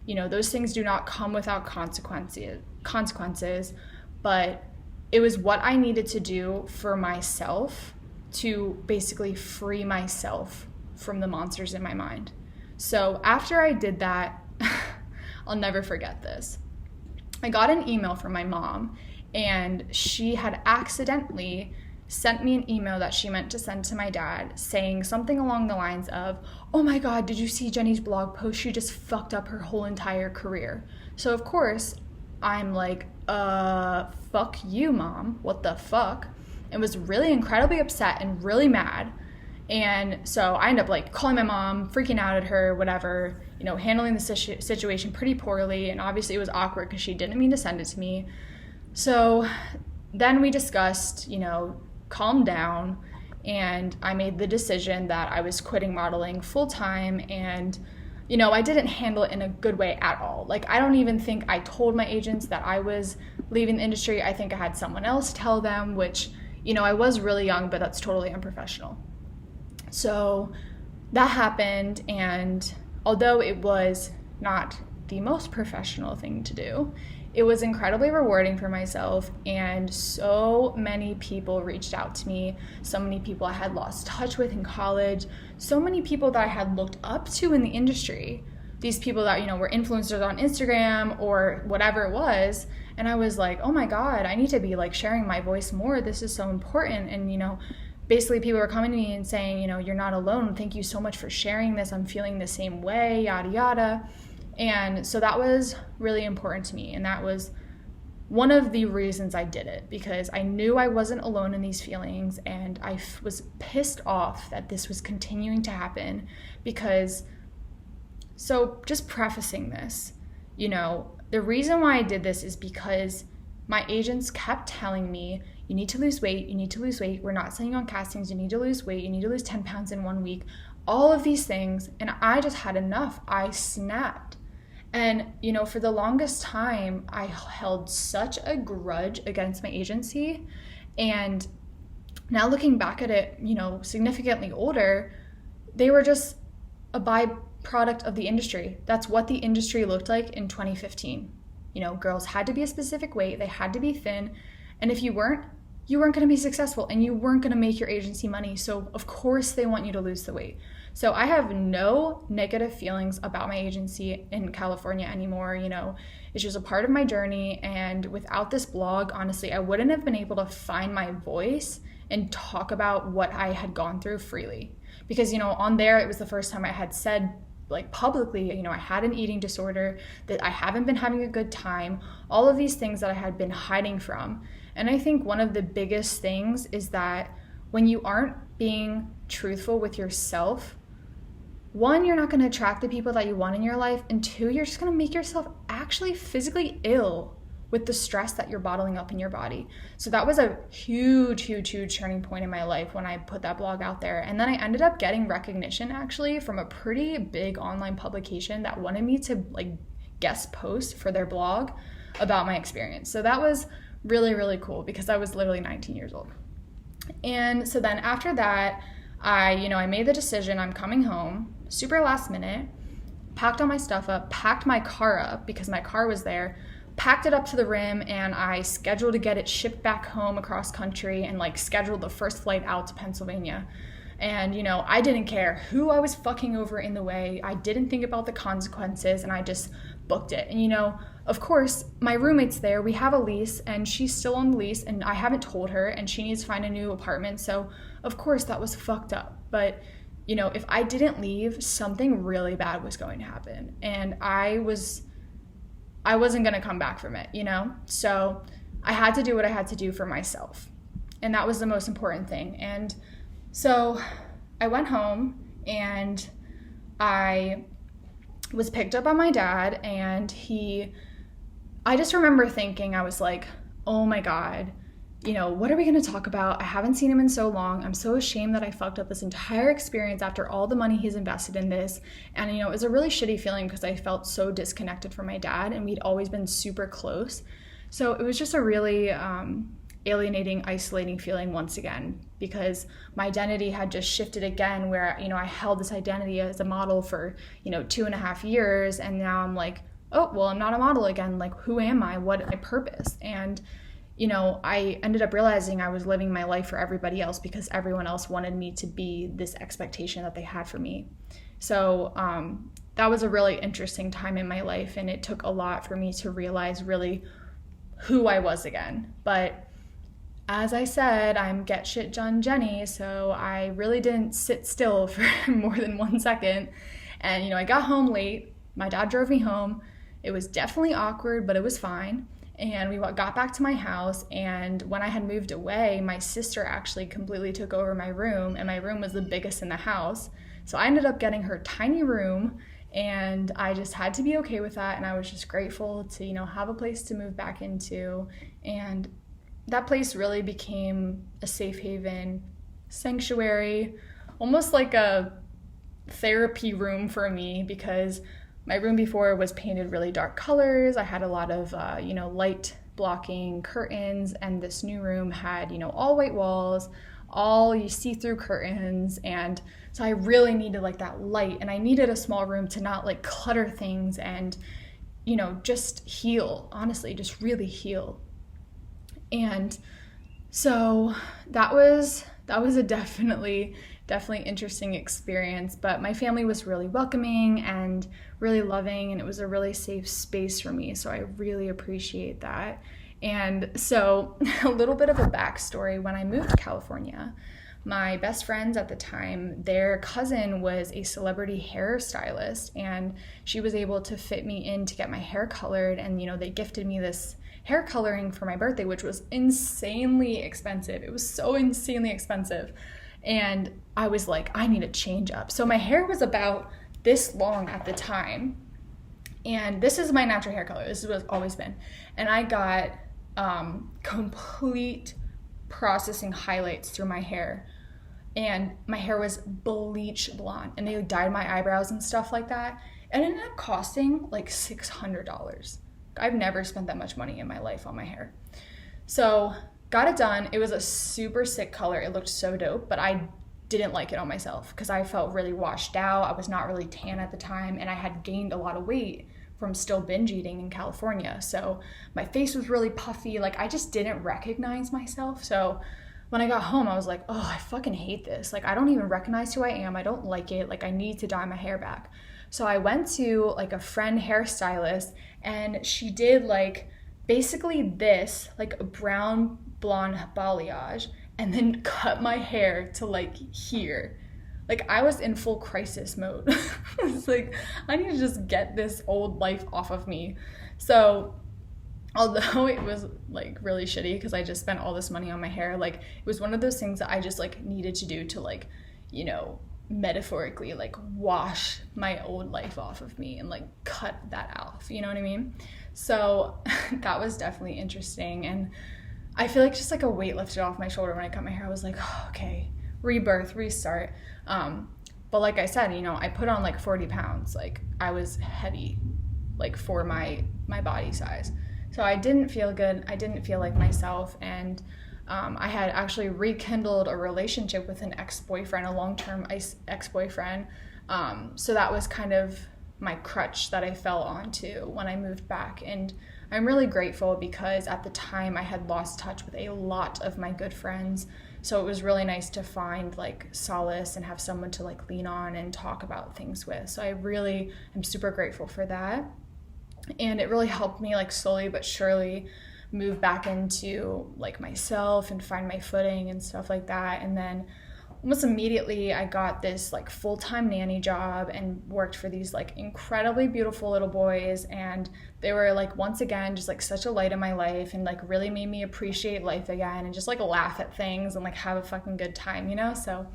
you know, those things do not come without consequences, but it was what I needed to do for myself to basically free myself from the monsters in my mind. So after I did that, I'll never forget this. I got an email from my mom, and she had accidentally sent me an email that she meant to send to my dad, saying something along the lines of, oh my God, did you see Jenny's blog post? She just fucked up her whole entire career. So of course, I'm like, fuck you, Mom, what the fuck? And was really incredibly upset and really mad. And so I ended up like calling my mom, freaking out at her, whatever, you know, handling the situation pretty poorly. And obviously it was awkward because she didn't mean to send it to me. So then we discussed, you know, calm down, and I made the decision that I was quitting modeling full time. And, you know, I didn't handle it in a good way at all. Like, I don't even think I told my agents that I was leaving the industry, I think I had someone else tell them, which, I was really young, but that's totally unprofessional. So that happened, and although it was not the most professional thing to do, it was incredibly rewarding for myself, and so many people reached out to me, so many people I had lost touch with in college, so many people that I had looked up to in the industry, these people that, were influencers on Instagram or whatever it was, and I was like, oh my God, I need to be like sharing my voice more, this is so important, and basically people were coming to me and saying, you're not alone, thank you so much for sharing this, I'm feeling the same way, yada yada. And so that was really important to me, and that was one of the reasons I did it, because I knew I wasn't alone in these feelings, and I was pissed off that this was continuing to happen. So just prefacing this, the reason why I did this is because my agents kept telling me, you need to lose weight, we're not sending you on castings, you need to lose weight, you need to lose 10 pounds in 1 week, all of these things, and I just had enough. I snapped. And, for the longest time, I held such a grudge against my agency. And now looking back at it, significantly older, they were just a byproduct of the industry. That's what the industry looked like in 2015. Girls had to be a specific weight, they had to be thin. And if you weren't going to be successful, and you weren't going to make your agency money. So of course they want you to lose the weight. So I have no negative feelings about my agency in California anymore. It's just a part of my journey. And without this blog, honestly, I wouldn't have been able to find my voice and talk about what I had gone through freely. Because, on there, it was the first time I had said, like, publicly, I had an eating disorder, that I haven't been having a good time, all of these things that I had been hiding from. And I think one of the biggest things is that when you aren't being truthful with yourself, one, you're not going to attract the people that you want in your life, and two, you're just going to make yourself actually physically ill with the stress that you're bottling up in your body. So that was a huge turning point in my life when I put that blog out there. And then I ended up getting recognition actually from a pretty big online publication that wanted me to guest post for their blog about my experience. So that was really cool, because I was literally 19 years old. And so then after that, I made the decision, I'm coming home, super last minute, packed all my stuff up, packed my car up because my car was there, packed it up to the rim, and I scheduled to get it shipped back home across country, and scheduled the first flight out to Pennsylvania. And, I didn't care who I was fucking over in the way. I didn't think about the consequences, and I just booked it. And, of course, my roommate's there. We have a lease, and she's still on the lease, and I haven't told her, and she needs to find a new apartment. So, of course, that was fucked up. But, if I didn't leave, something really bad was going to happen. And I wasn't going to come back from it, So I had to do what I had to do for myself. And that was the most important thing. And so I went home, and I was picked up by my dad, and I just remember thinking, I was like, oh my God, what are we going to talk about? I haven't seen him in so long. I'm so ashamed that I fucked up this entire experience after all the money he's invested in this. And, it was a really shitty feeling because I felt so disconnected from my dad, and we'd always been super close. So it was just a really alienating, isolating feeling once again, because my identity had just shifted again, where, I held this identity as a model for, 2.5 years. And now I'm like, oh, well, I'm not a model again. Like, who am I? What is my purpose? And, I ended up realizing I was living my life for everybody else because everyone else wanted me to be this expectation that they had for me. So that was a really interesting time in my life, and it took a lot for me to realize really who I was again. But as I said, I'm get shit done Jenny, so I really didn't sit still for more than 1 second. And, I got home late. My dad drove me home. It was definitely awkward, but it was fine. And we got back to my house, and when I had moved away, my sister actually completely took over my room, and my room was the biggest in the house. So I ended up getting her tiny room, and I just had to be okay with that, and I was just grateful to, have a place to move back into. And that place really became a safe haven, sanctuary, almost like a therapy room for me, because my room before was painted really dark colors. I had a lot of, light blocking curtains, and this new room had, you know, all white walls, all you see-through curtains, and so I really needed like that light, and I needed a small room to not like clutter things and, you know, just heal, honestly, just really heal. And so that was a definitely interesting experience, but my family was really welcoming and really loving, and it was a really safe space for me, so I really appreciate that. And so a little bit of a backstory: when I moved to California, my best friends at the time, their cousin was a celebrity hairstylist, and she was able to fit me in to get my hair colored, and, you know, they gifted me this hair coloring for my birthday, which was insanely expensive. It was so insanely expensive. And I was like, I need to change up. So my hair was about this long at the time. And this is my natural hair color. This is what it's always been. And I got complete processing highlights through my hair. And my hair was bleach blonde. And they dyed my eyebrows and stuff like that. And it ended up costing like $600. I've never spent that much money in my life on my hair. So got it done. It was a super sick color. It looked so dope, but I didn't like it on myself because I felt really washed out. I was not really tan at the time, and I had gained a lot of weight from still binge eating in California. So my face was really puffy. Like, I just didn't recognize myself. So when I got home, I was like, oh, I fucking hate this. Like, I don't even recognize who I am. I don't like it. Like, I need to dye my hair back. So I went to like a friend hairstylist, and she did like basically this, like a brown blonde balayage, and then cut my hair to like here. Like, I was in full crisis mode. It's like, I need to just get this old life off of me. So although it was like really shitty because I just spent all this money on my hair, like, it was one of those things that I just like needed to do to, like, you know, metaphorically like wash my old life off of me and like cut that off, you know what I mean? So that was definitely interesting, and I feel like just like a weight lifted off my shoulder when I cut my hair. I was like, oh, okay, rebirth, restart. But like I said, you know, I put on like 40 pounds. Like, I was heavy, like, for my body size. So I didn't feel good. I didn't feel like myself, and I had actually rekindled a relationship with an ex-boyfriend, a long-term ex-boyfriend. So that was kind of my crutch that I fell onto when I moved back. And I'm really grateful because at the time I had lost touch with a lot of my good friends. So it was really nice to find like solace and have someone to like lean on and talk about things with. So I really am super grateful for that. And it really helped me like slowly but surely move back into like myself and find my footing and stuff like that. And then almost immediately I got this like full-time nanny job and worked for these like incredibly beautiful little boys, and they were like, once again, just like such a light in my life, and like really made me appreciate life again and just like laugh at things and like have a fucking good time, you know? So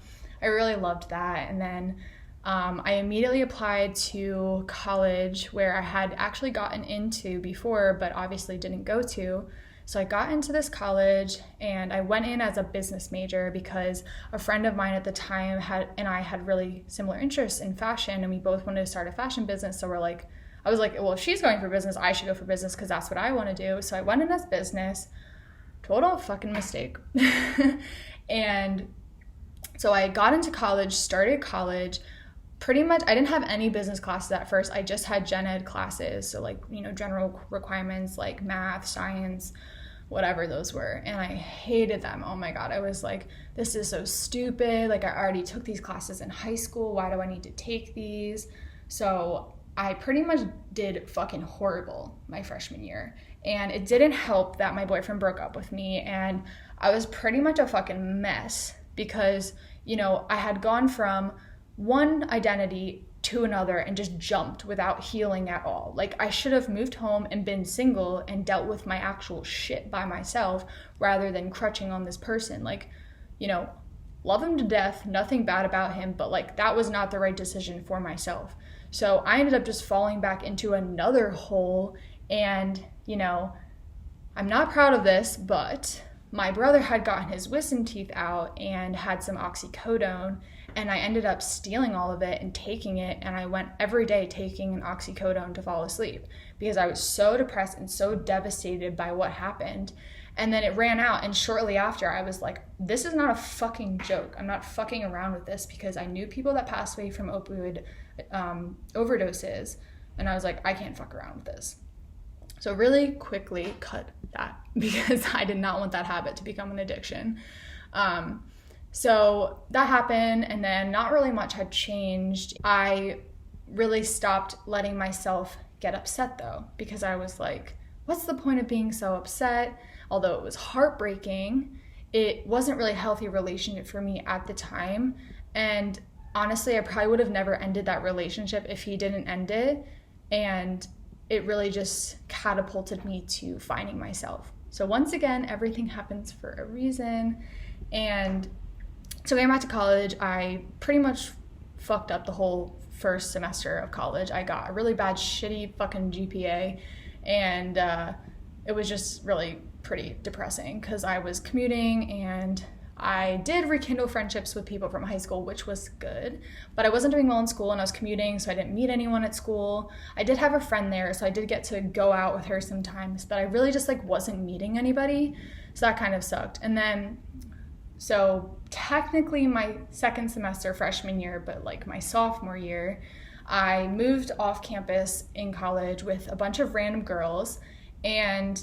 I really loved that. And then I immediately applied to college where I had actually gotten into before, but obviously didn't go to. So I got into this college, and I went in as a business major because a friend of mine at the time had really similar interests in fashion, and we both wanted to start a fashion business. So I was like, well, if she's going for business, I should go for business because that's what I want to do. So I went in as business. Total fucking mistake. And so I got into college, started college. Pretty much, I didn't have any business classes at first. I just had gen ed classes, so like, you know, general requirements like math, science, whatever those were, and I hated them. Oh my God, I was like, this is so stupid. Like, I already took these classes in high school. Why do I need to take these? So I pretty much did fucking horrible my freshman year, and it didn't help that my boyfriend broke up with me, and I was pretty much a fucking mess because, you know, I had gone from one identity to another and just jumped without healing at all. Like, I should have moved home and been single and dealt with my actual shit by myself rather than crutching on this person. Like, you know, love him to death, nothing bad about him, but like, that was not the right decision for myself. So I ended up just falling back into another hole, and, you know, I'm not proud of this, but my brother had gotten his wisdom teeth out and had some oxycodone, And I ended up stealing all of it and taking it, and I went every day taking an oxycodone to fall asleep because I was so depressed and so devastated by what happened. And then it ran out, and shortly after I was like, this is not a fucking joke. I'm not fucking around with this, because I knew people that passed away from opioid overdoses, and I was like, I can't fuck around with this. So really quickly cut that because I did not want that habit to become an addiction. So that happened, and then not really much had changed. I really stopped letting myself get upset though, because I was like, what's the point of being so upset? Although it was heartbreaking, it wasn't really a healthy relationship for me at the time. And honestly, I probably would have never ended that relationship if he didn't end it. And it really just catapulted me to finding myself. So once again, everything happens for a reason. And so going back to college, I pretty much fucked up the whole first semester of college. I got a really bad, shitty fucking GPA, and it was just really pretty depressing because I was commuting, and I did rekindle friendships with people from high school, which was good, but I wasn't doing well in school, and I was commuting, so I didn't meet anyone at school. I did have a friend there, so I did get to go out with her sometimes, but I really just like wasn't meeting anybody, so that kind of sucked. And then, so technically my second semester freshman year, but like my sophomore year, I moved off campus in college with a bunch of random girls, and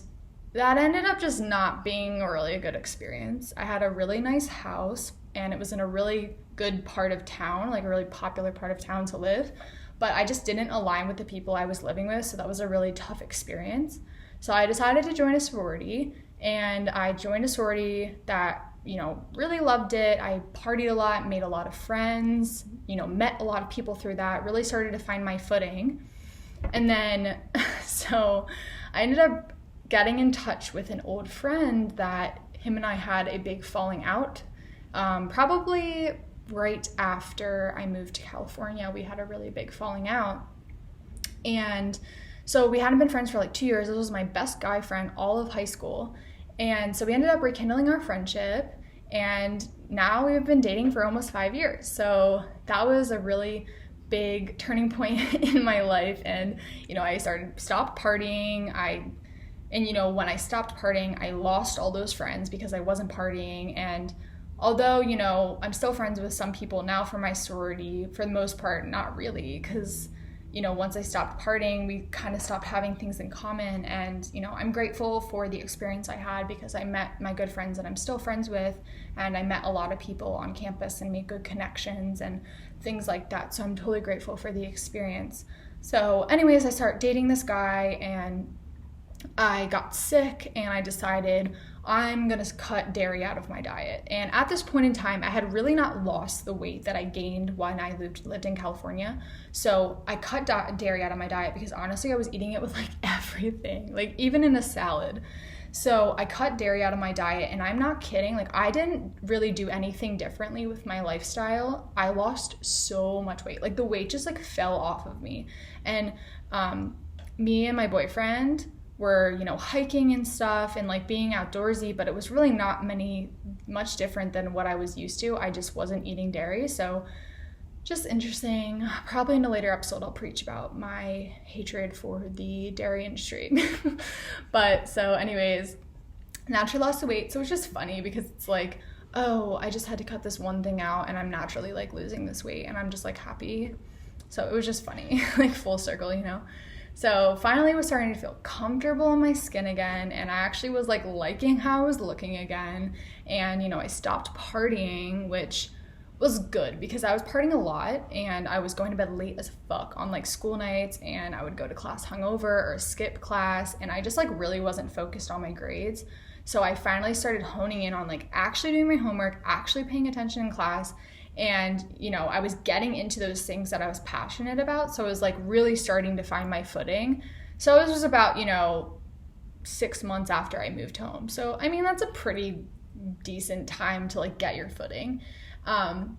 that ended up just not being really a good experience. I had a really nice house, and it was in a really good part of town, like a really popular part of town to live, but I just didn't align with the people I was living with, so that was a really tough experience. So I decided to join a sorority, and I joined a sorority that, you know, really loved it. I partied a lot, made a lot of friends, you know, met a lot of people through that, really started to find my footing. And then, so I ended up getting in touch with an old friend that him and I had a big falling out. Probably right after I moved to California, we had a really big falling out. And so we hadn't been friends for like 2 years. This was my best guy friend all of high school. And so we ended up rekindling our friendship, and now we've been dating for almost 5 years. So that was a really big turning point in my life. And, you know, I stopped partying. And, you know, when I stopped partying, I lost all those friends because I wasn't partying. And although, you know, I'm still friends with some people now from my sorority, for the most part, not really, because, you know, once I stopped partying, we kind of stopped having things in common. And, you know, I'm grateful for the experience I had because I met my good friends that I'm still friends with, and I met a lot of people on campus and made good connections and things like that. So I'm totally grateful for the experience. So anyways, I started dating this guy, and I got sick, and I decided I'm going to cut dairy out of my diet. And at this point in time, I had really not lost the weight that I gained when I lived in California. So I cut dairy out of my diet because honestly, I was eating it with like everything, like even in a salad. So I cut dairy out of my diet, and I'm not kidding. Like, I didn't really do anything differently with my lifestyle. I lost so much weight. Like, the weight just like fell off of me. And me and my boyfriend were, you know, hiking and stuff and like being outdoorsy, but it was really not much different than what I was used to. I just wasn't eating dairy. So just interesting. Probably in a later episode, I'll preach about my hatred for the dairy industry. But so anyways, naturally lost the weight. So it's just funny because it's like, oh, I just had to cut this one thing out, and I'm naturally like losing this weight, and I'm just like happy. So it was just funny, like full circle, you know? So finally I was starting to feel comfortable in my skin again, and I actually was like liking how I was looking again. And, you know, I stopped partying, which was good because I was partying a lot, and I was going to bed late as fuck on like school nights, and I would go to class hungover or skip class, and I just like really wasn't focused on my grades. So I finally started honing in on like actually doing my homework, actually paying attention in class. And, you know, I was getting into those things that I was passionate about. So I was like really starting to find my footing. So it was about, you know, 6 months after I moved home. So, I mean, that's a pretty decent time to like get your footing. And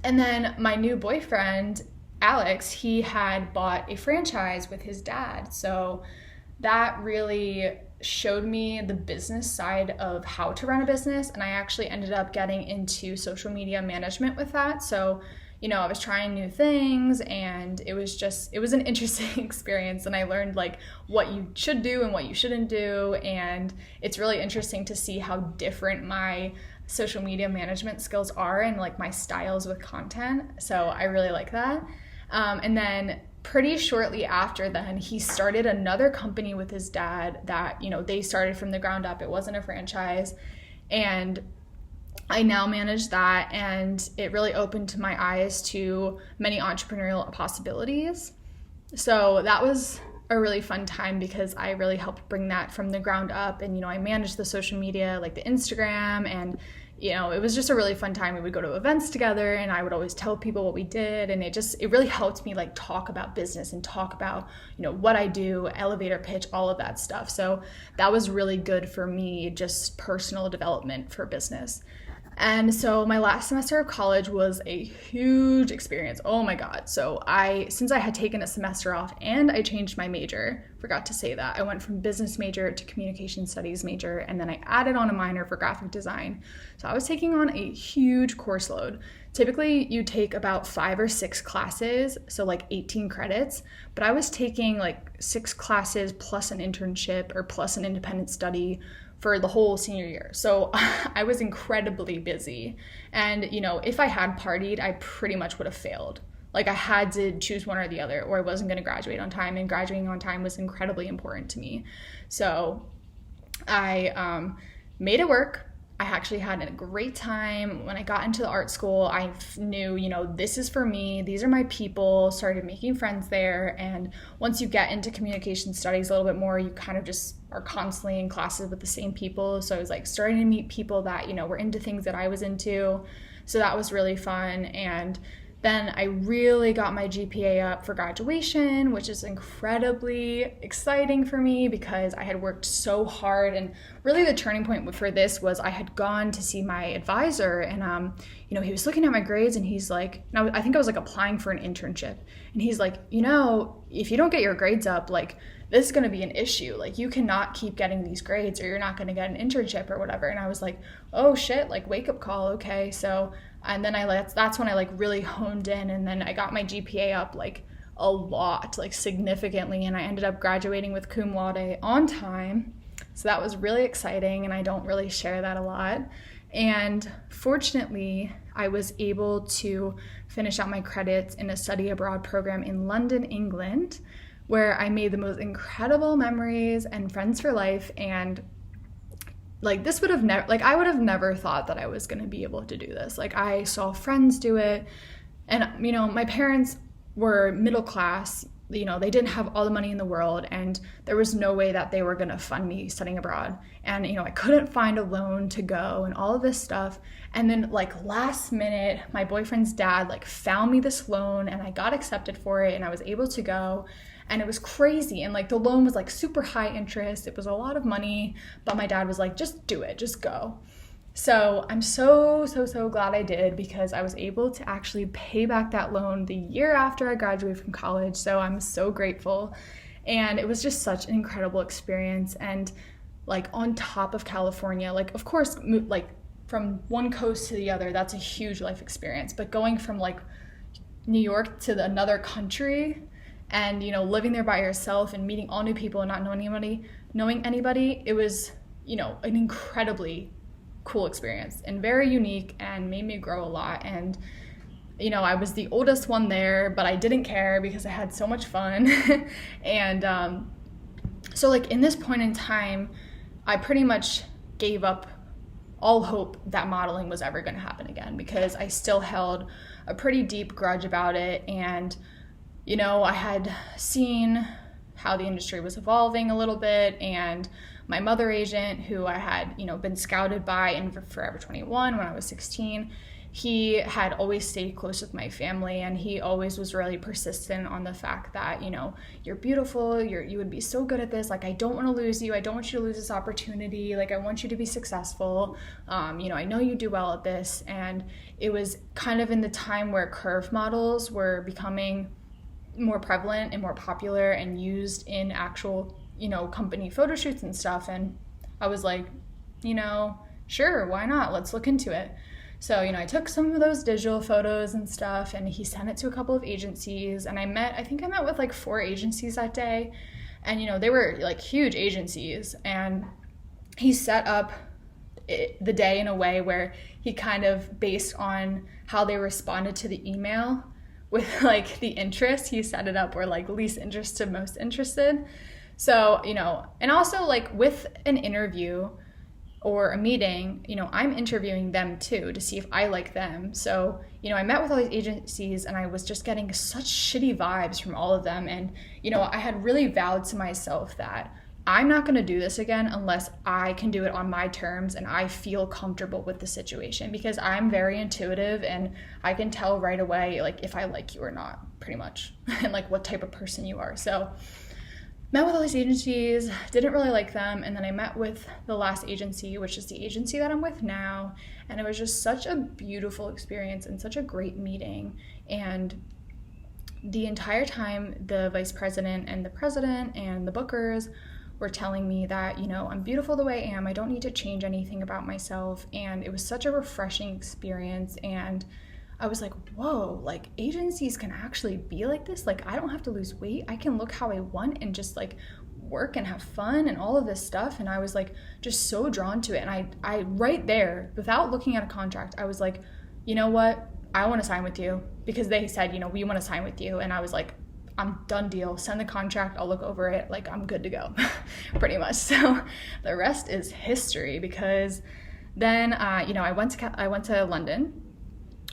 then my new boyfriend, Alex, he had bought a franchise with his dad. So that really showed me the business side of how to run a business, and I actually ended up getting into social media management with that. So, you know, I was trying new things, and it was an interesting experience, and I learned like what you should do and what you shouldn't do, and it's really interesting to see how different my social media management skills are and like my styles with content. So I really like that. And then pretty shortly after then, he started another company with his dad that, you know, they started from the ground up. It wasn't a franchise. And I now manage that, and it really opened my eyes to many entrepreneurial possibilities. So that was a really fun time because I really helped bring that from the ground up. And, you know, I managed the social media, like the Instagram, and you know, it was just a really fun time. We would go to events together, and I would always tell people what we did, and it really helped me like talk about business and talk about, you know, what I do, elevator pitch, all of that stuff. So that was really good for me, just personal development for business. And so my last semester of college was a huge experience. Oh my God. So since I had taken a semester off and I changed my major, forgot to say that, I went from business major to communication studies major, and then I added on a minor for graphic design. So I was taking on a huge course load. Typically you take about 5 or 6 classes, so like 18 credits, but I was taking like 6 classes plus an internship or plus an independent study for the whole senior year. So I was incredibly busy. And, you know, if I had partied, I pretty much would have failed. Like I had to choose one or the other, or I wasn't going to graduate on time, and graduating on time was incredibly important to me. So I made it work. I actually had a great time. When I got into the art school, I knew, you know, this is for me. These are my people, started making friends there. And once you get into communication studies a little bit more, you kind of just are constantly in classes with the same people. So I was like starting to meet people that, you know, were into things that I was into. So that was really fun. And then I really got my GPA up for graduation, which is incredibly exciting for me because I had worked so hard. And really the turning point for this was I had gone to see my advisor, and you know, he was looking at my grades, and he's like, now I think I was like applying for an internship, and he's like, you know, if you don't get your grades up, like this is going to be an issue. Like you cannot keep getting these grades or you're not going to get an internship or whatever. And I was like, oh shit, like wake up call. Okay. So, and then that's when I like really honed in, and then I got my GPA up like a lot, like significantly. And I ended up graduating with cum laude on time. So that was really exciting, and I don't really share that a lot. And fortunately, I was able to finish out my credits in a study abroad program in London, England, where I made the most incredible memories and friends for life. And like this would have never, like I would have never thought that I was going to be able to do this. Like I saw friends do it, and you know, my parents were middle class, you know, they didn't have all the money in the world, and there was no way that they were going to fund me studying abroad. And you know, I couldn't find a loan to go and all of this stuff. And then like last minute, my boyfriend's dad like found me this loan, and I got accepted for it, and I was able to go. And it was crazy. And like the loan was like super high interest. It was a lot of money, but my dad was like, just do it, just go. So I'm so glad I did, because I was able to actually pay back that loan the year after I graduated from college. So I'm so grateful. And it was just such an incredible experience. And like on top of California, like of course, like from one coast to the other, that's a huge life experience. But going from like New York to another country, and you know, living there by yourself and meeting all new people and not knowing anybody, it was, you know, an incredibly cool experience and very unique, and made me grow a lot. And you know, I was the oldest one there, but I didn't care because I had so much fun. And so like in this point in time, I pretty much gave up all hope that modeling was ever going to happen again, because I still held a pretty deep grudge about it. And you know, I had seen how the industry was evolving a little bit, and my mother agent, who I had, you know, been scouted by in Forever 21 when I was 16, he had always stayed close with my family, and he always was really persistent on the fact that, you know, you're beautiful, you would be so good at this, like I don't want to lose you, I don't want you to lose this opportunity, like I want you to be successful, you know, I know you do well at this. And it was kind of in the time where curve models were becoming more prevalent and more popular and used in actual, company photo shoots and stuff. And I was like, sure, why not? Let's look into it. So, I took some of those digital photos and stuff, and he sent it to a couple of agencies, and I met with like 4 agencies that day, and, they were like huge agencies, and he set up the day in a way where he kind of, based on how they responded to the email with like the interest, he set it up where like least interest to most interested. So, and also like with an interview or a meeting, I'm interviewing them too to see if I like them. So, I met with all these agencies, and I was just getting such shitty vibes from all of them. And, I had really vowed to myself that I'm not going to do this again unless I can do it on my terms and I feel comfortable with the situation, because I'm very intuitive and I can tell right away, like, if I like you or not, pretty much, and like what type of person you are. So met with all these agencies, didn't really like them, and then I met with the last agency, which is the agency that I'm with now, and it was just such a beautiful experience and such a great meeting. And the entire time, the vice president and the president and the bookers were telling me that, I'm beautiful the way I am, I don't need to change anything about myself, and it was such a refreshing experience. And I was like, whoa, like agencies can actually be like this. Like, I don't have to lose weight. I can look how I want and just like work and have fun and all of this stuff. And I was like, just so drawn to it. And I right there, without looking at a contract, I was like, you know what? I want to sign with you, because they said, we want to sign with you. And I was like, I'm done deal. Send the contract. I'll look over it. Like, I'm good to go, pretty much. So the rest is history, because then, I went to London,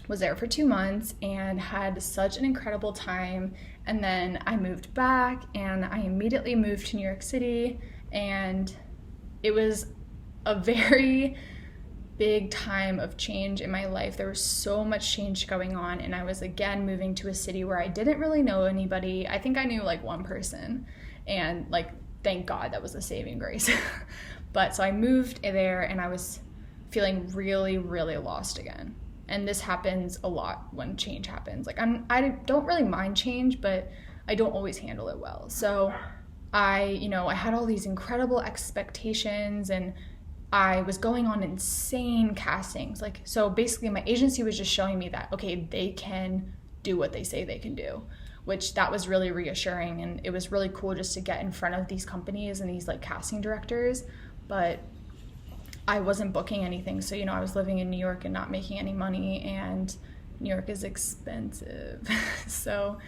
was there for 2 months, and had such an incredible time. And then I moved back, and I immediately moved to New York City, and it was a very big time of change in my life. There was so much change going on, and I was again moving to a city where I didn't really know anybody. I think I knew like one person, and like, thank God, that was a saving grace. But so I moved there, and I was feeling really, really lost again. And this happens a lot when change happens. Like, I don't really mind change, but I don't always handle it well. So I had all these incredible expectations, and I was going on insane castings. Like, so basically my agency was just showing me that, okay, they can do what they say they can do, which that was really reassuring. And it was really cool just to get in front of these companies and these like casting directors. But I wasn't booking anything. So, I was living in New York and not making any money, and New York is expensive. So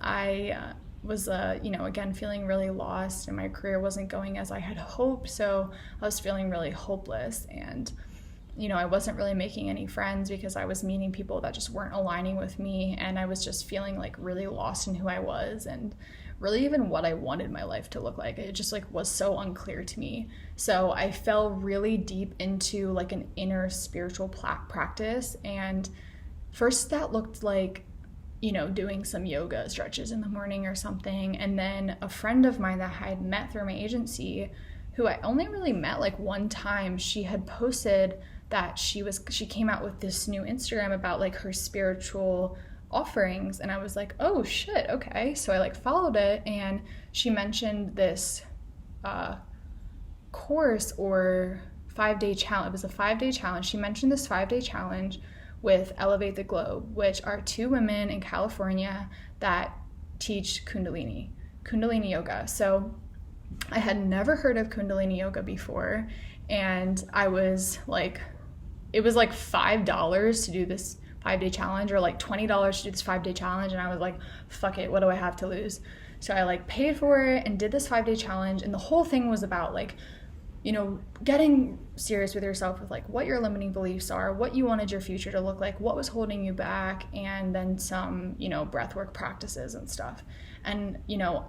I was, again, feeling really lost, and my career wasn't going as I had hoped. So I was feeling really hopeless, and, I wasn't really making any friends because I was meeting people that just weren't aligning with me. And I was just feeling like really lost in who I was, and really even what I wanted my life to look like. It just like was so unclear to me. So I fell really deep into like an inner spiritual practice. And first that looked like, doing some yoga stretches in the morning or something. And then a friend of mine that I had met through my agency, who I only really met like one time, she had posted that she came out with this new Instagram about like her spiritual offerings, and I was like, oh shit, okay. So I like followed it, and she mentioned this course or 5-day challenge. It was a 5-day challenge. She mentioned this 5-day challenge with Elevate the Globe, which are 2 women in California that teach Kundalini yoga. So I had never heard of Kundalini yoga before, and I was like, it was like $5 to do this 5-day challenge, or like $20 to do this 5-day challenge. And I was like, fuck it, what do I have to lose? So I like paid for it and did this 5-day challenge. And the whole thing was about like, getting serious with yourself, with like what your limiting beliefs are, what you wanted your future to look like, what was holding you back, and then some, breathwork practices and stuff. And,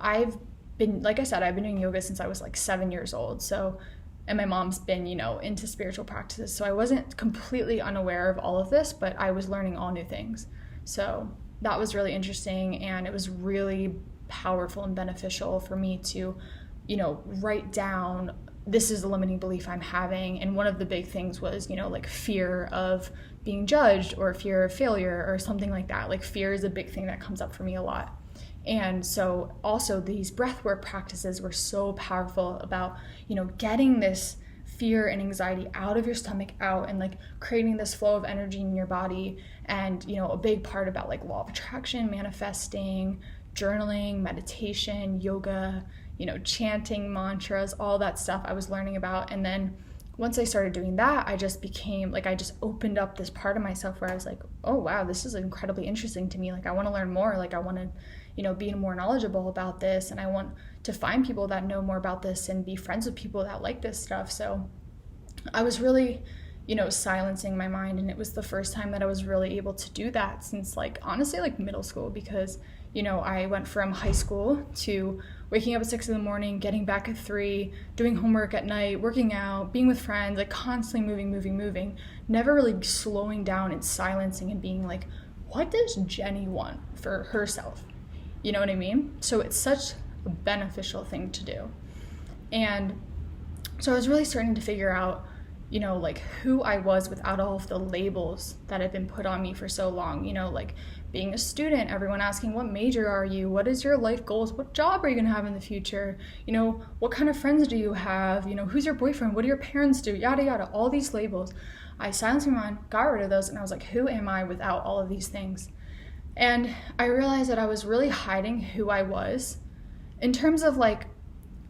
I've been, like I said, I've been doing yoga since I was like 7 years old. So, and my mom's been, into spiritual practices. So I wasn't completely unaware of all of this, but I was learning all new things. So that was really interesting. And it was really powerful and beneficial for me to, write down, this is the limiting belief I'm having. And one of the big things was, like fear of being judged, or fear of failure, or something like that. Like fear is a big thing that comes up for me a lot. And so also these breathwork practices were so powerful about, getting this fear and anxiety out of your stomach out and like creating this flow of energy in your body. And, a big part about like law of attraction, manifesting, journaling, meditation, yoga, chanting mantras, all that stuff I was learning about. And then once I started doing that, I just became like, I just opened up this part of myself where I was like, oh wow, this is incredibly interesting to me. Like I want to learn more. Like I want to, be more knowledgeable about this. And I want to find people that know more about this and be friends with people that like this stuff. So I was really, silencing my mind. And it was the first time that I was really able to do that since like, honestly, like middle school, because, I went from high school to waking up at 6 a.m, getting back at 3, doing homework at night, working out, being with friends, like constantly moving, never really slowing down and silencing and being like, what does Jenny want for herself? You know what I mean? So it's such a beneficial thing to do. And so I was really starting to figure out, like who I was without all of the labels that had been put on me for so long, like being a student, everyone asking, what major are you? What is your life goals? What job are you going to have in the future? What kind of friends do you have? Who's your boyfriend? What do your parents do? Yada, yada, all these labels. I silenced my mind, got rid of those, and I was like, who am I without all of these things? And I realized that I was really hiding who I was in terms of like,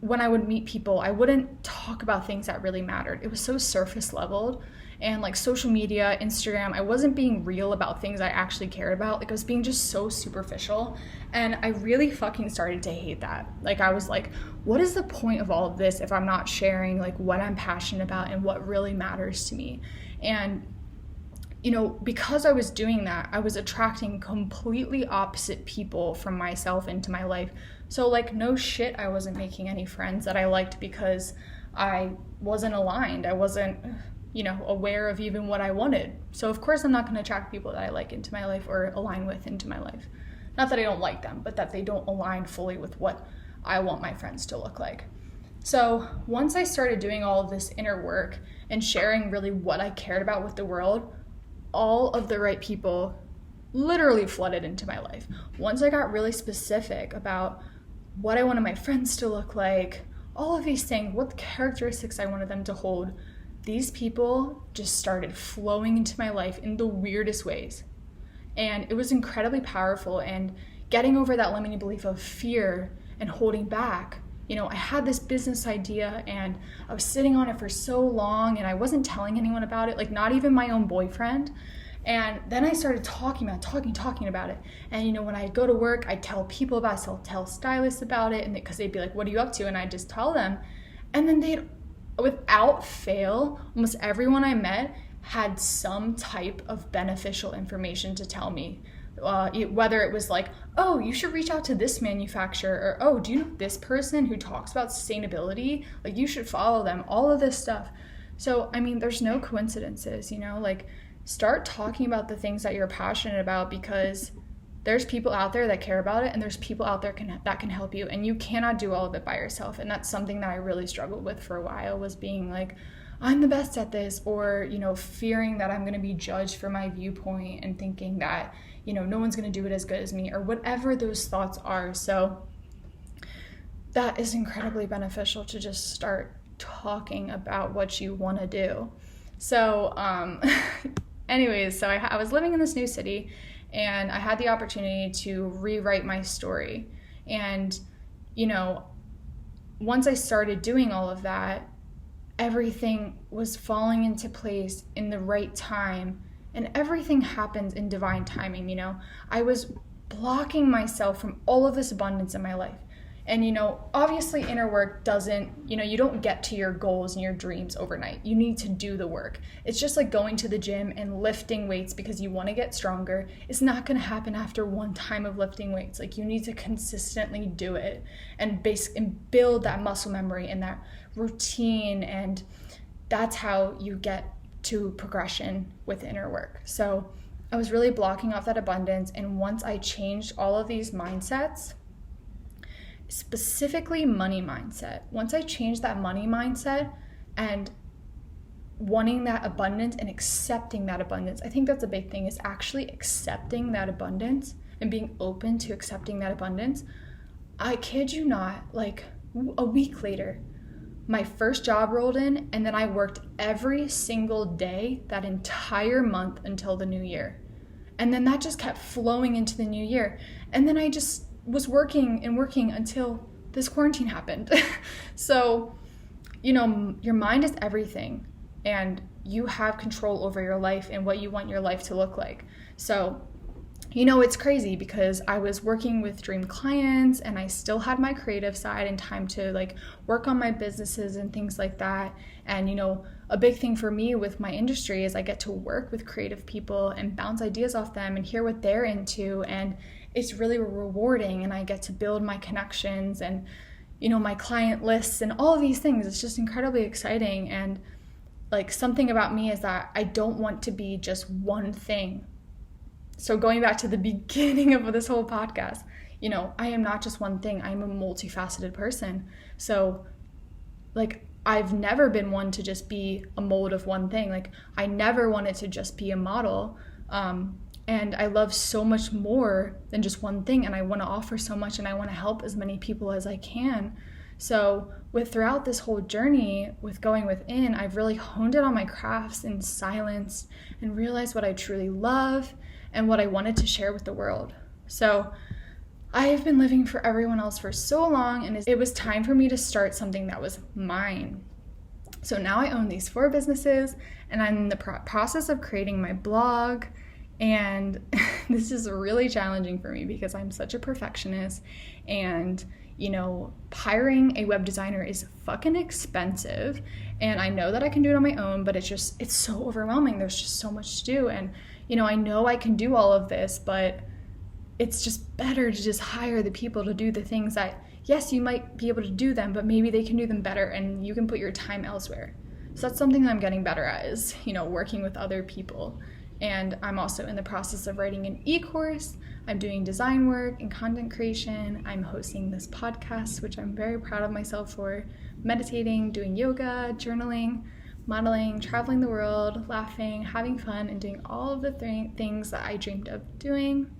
when I would meet people, I wouldn't talk about things that really mattered. It was so surface leveled, and like social media, Instagram, I wasn't being real about things I actually cared about. Like I was being just so superficial, and I really fucking started to hate that. Like I was like, what is the point of all of this if I'm not sharing like what I'm passionate about and what really matters to me? And because I was doing that, I was attracting completely opposite people from myself into my life. So like, no shit, I wasn't making any friends that I liked because I wasn't aligned. I wasn't, aware of even what I wanted. So of course I'm not going to attract people that I like into my life or align with into my life. Not that I don't like them, but that they don't align fully with what I want my friends to look like. So once I started doing all of this inner work and sharing really what I cared about with the world, all of the right people literally flooded into my life. Once I got really specific about what I wanted my friends to look like, all of these things, what characteristics I wanted them to hold, these people just started flowing into my life in the weirdest ways. And it was incredibly powerful, and getting over that limiting belief of fear and holding back. I had this business idea and I was sitting on it for so long and I wasn't telling anyone about it, like not even my own boyfriend. And then I started talking about it. And when I go to work, I'd tell people about it, I'll tell stylists about it, and because they'd be like, what are you up to? And I'd just tell them. And then they'd, without fail, almost everyone I met had some type of beneficial information to tell me. Whether it was like, oh, you should reach out to this manufacturer, or oh, do you know this person who talks about sustainability? Like you should follow them, all of this stuff. So, there's no coincidences, like start talking about the things that you're passionate about, because there's people out there that care about it, and there's people out there that can help you, and you cannot do all of it by yourself. And that's something that I really struggled with for a while, was being like, I'm the best at this, or, fearing that I'm going to be judged for my viewpoint and thinking that, no one's going to do it as good as me, or whatever those thoughts are. So that is incredibly beneficial to just start talking about what you want to do. So, anyways, so I was living in this new city, and I had the opportunity to rewrite my story. And, once I started doing all of that, everything was falling into place in the right time, and everything happens in divine timing. I was blocking myself from all of this abundance in my life. And, obviously inner work doesn't, you don't get to your goals and your dreams overnight. You need to do the work. It's just like going to the gym and lifting weights because you want to get stronger. It's not going to happen after one time of lifting weights. Like you need to consistently do it and build that muscle memory and that routine. And that's how you get to progression with inner work. So I was really blocking off that abundance. And once I changed all of these mindsets, specifically money mindset, once I changed that money mindset and wanting that abundance and accepting that abundance, I think that's a big thing, is actually accepting that abundance and being open to accepting that abundance, I kid you not, like a week later, my first job rolled in, and then I worked every single day that entire month until the new year. And then that just kept flowing into the new year. And then I just was working and working until this quarantine happened. So, you know, your mind is everything, and you have control over your life and what you want your life to look like. So, you know, it's crazy because I was working with dream clients and I still had my creative side and time to like work on my businesses and things like that. And, you know, a big thing for me with my industry is I get to work with creative people and bounce ideas off them and hear what they're into. And it's really rewarding, and I get to build my connections and, you know, my client lists and all of these things. It's just incredibly exciting. And like something about me is that I don't want to be just one thing. So going back to the beginning of this whole podcast, you know, I am not just one thing. I'm a multifaceted person. So like I've never been one to just be a mold of one thing. Like I never wanted to just be a model. And I love so much more than just one thing. And I want to offer so much, and I want to help as many people as I can. So throughout this whole journey with going within, I've really honed in on my crafts in silence and realized what I truly love and what I wanted to share with the world. So I have been living for everyone else for so long, and it was time for me to start something that was mine. So now I own these 4 businesses, and I'm in the process of creating my blog. And this is really challenging for me because I'm such a perfectionist, and you know, hiring a web designer is fucking expensive, and I know that I can do it on my own, but it's so overwhelming. There's just so much to do, and you know I can do all of this, but it's just better to just hire the people to do the things that, yes, you might be able to do them, but maybe they can do them better, and you can put your time elsewhere. So that's something that I'm getting better at, is, you know, working with other people. And I'm also in the process of writing an e-course. I'm doing design work and content creation. I'm hosting this podcast, which I'm very proud of myself for, meditating, doing yoga, journaling, modeling, traveling the world, laughing, having fun, and doing all of the things that I dreamed of doing.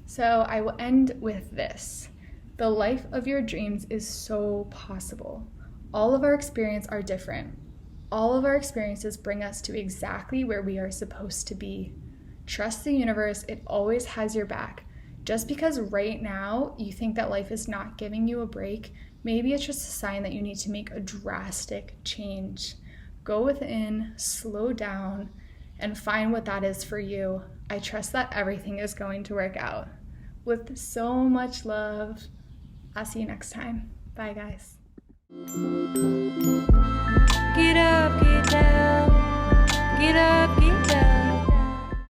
So I will end with this. The life of your dreams is so possible. All of our experiences are different. All of our experiences bring us to exactly where we are supposed to be. Trust the universe, it always has your back. Just because right now you think that life is not giving you a break, maybe it's just a sign that you need to make a drastic change. Go within, slow down, and find what that is for you. I trust that everything is going to work out. With so much love, I'll see you next time. Bye, guys.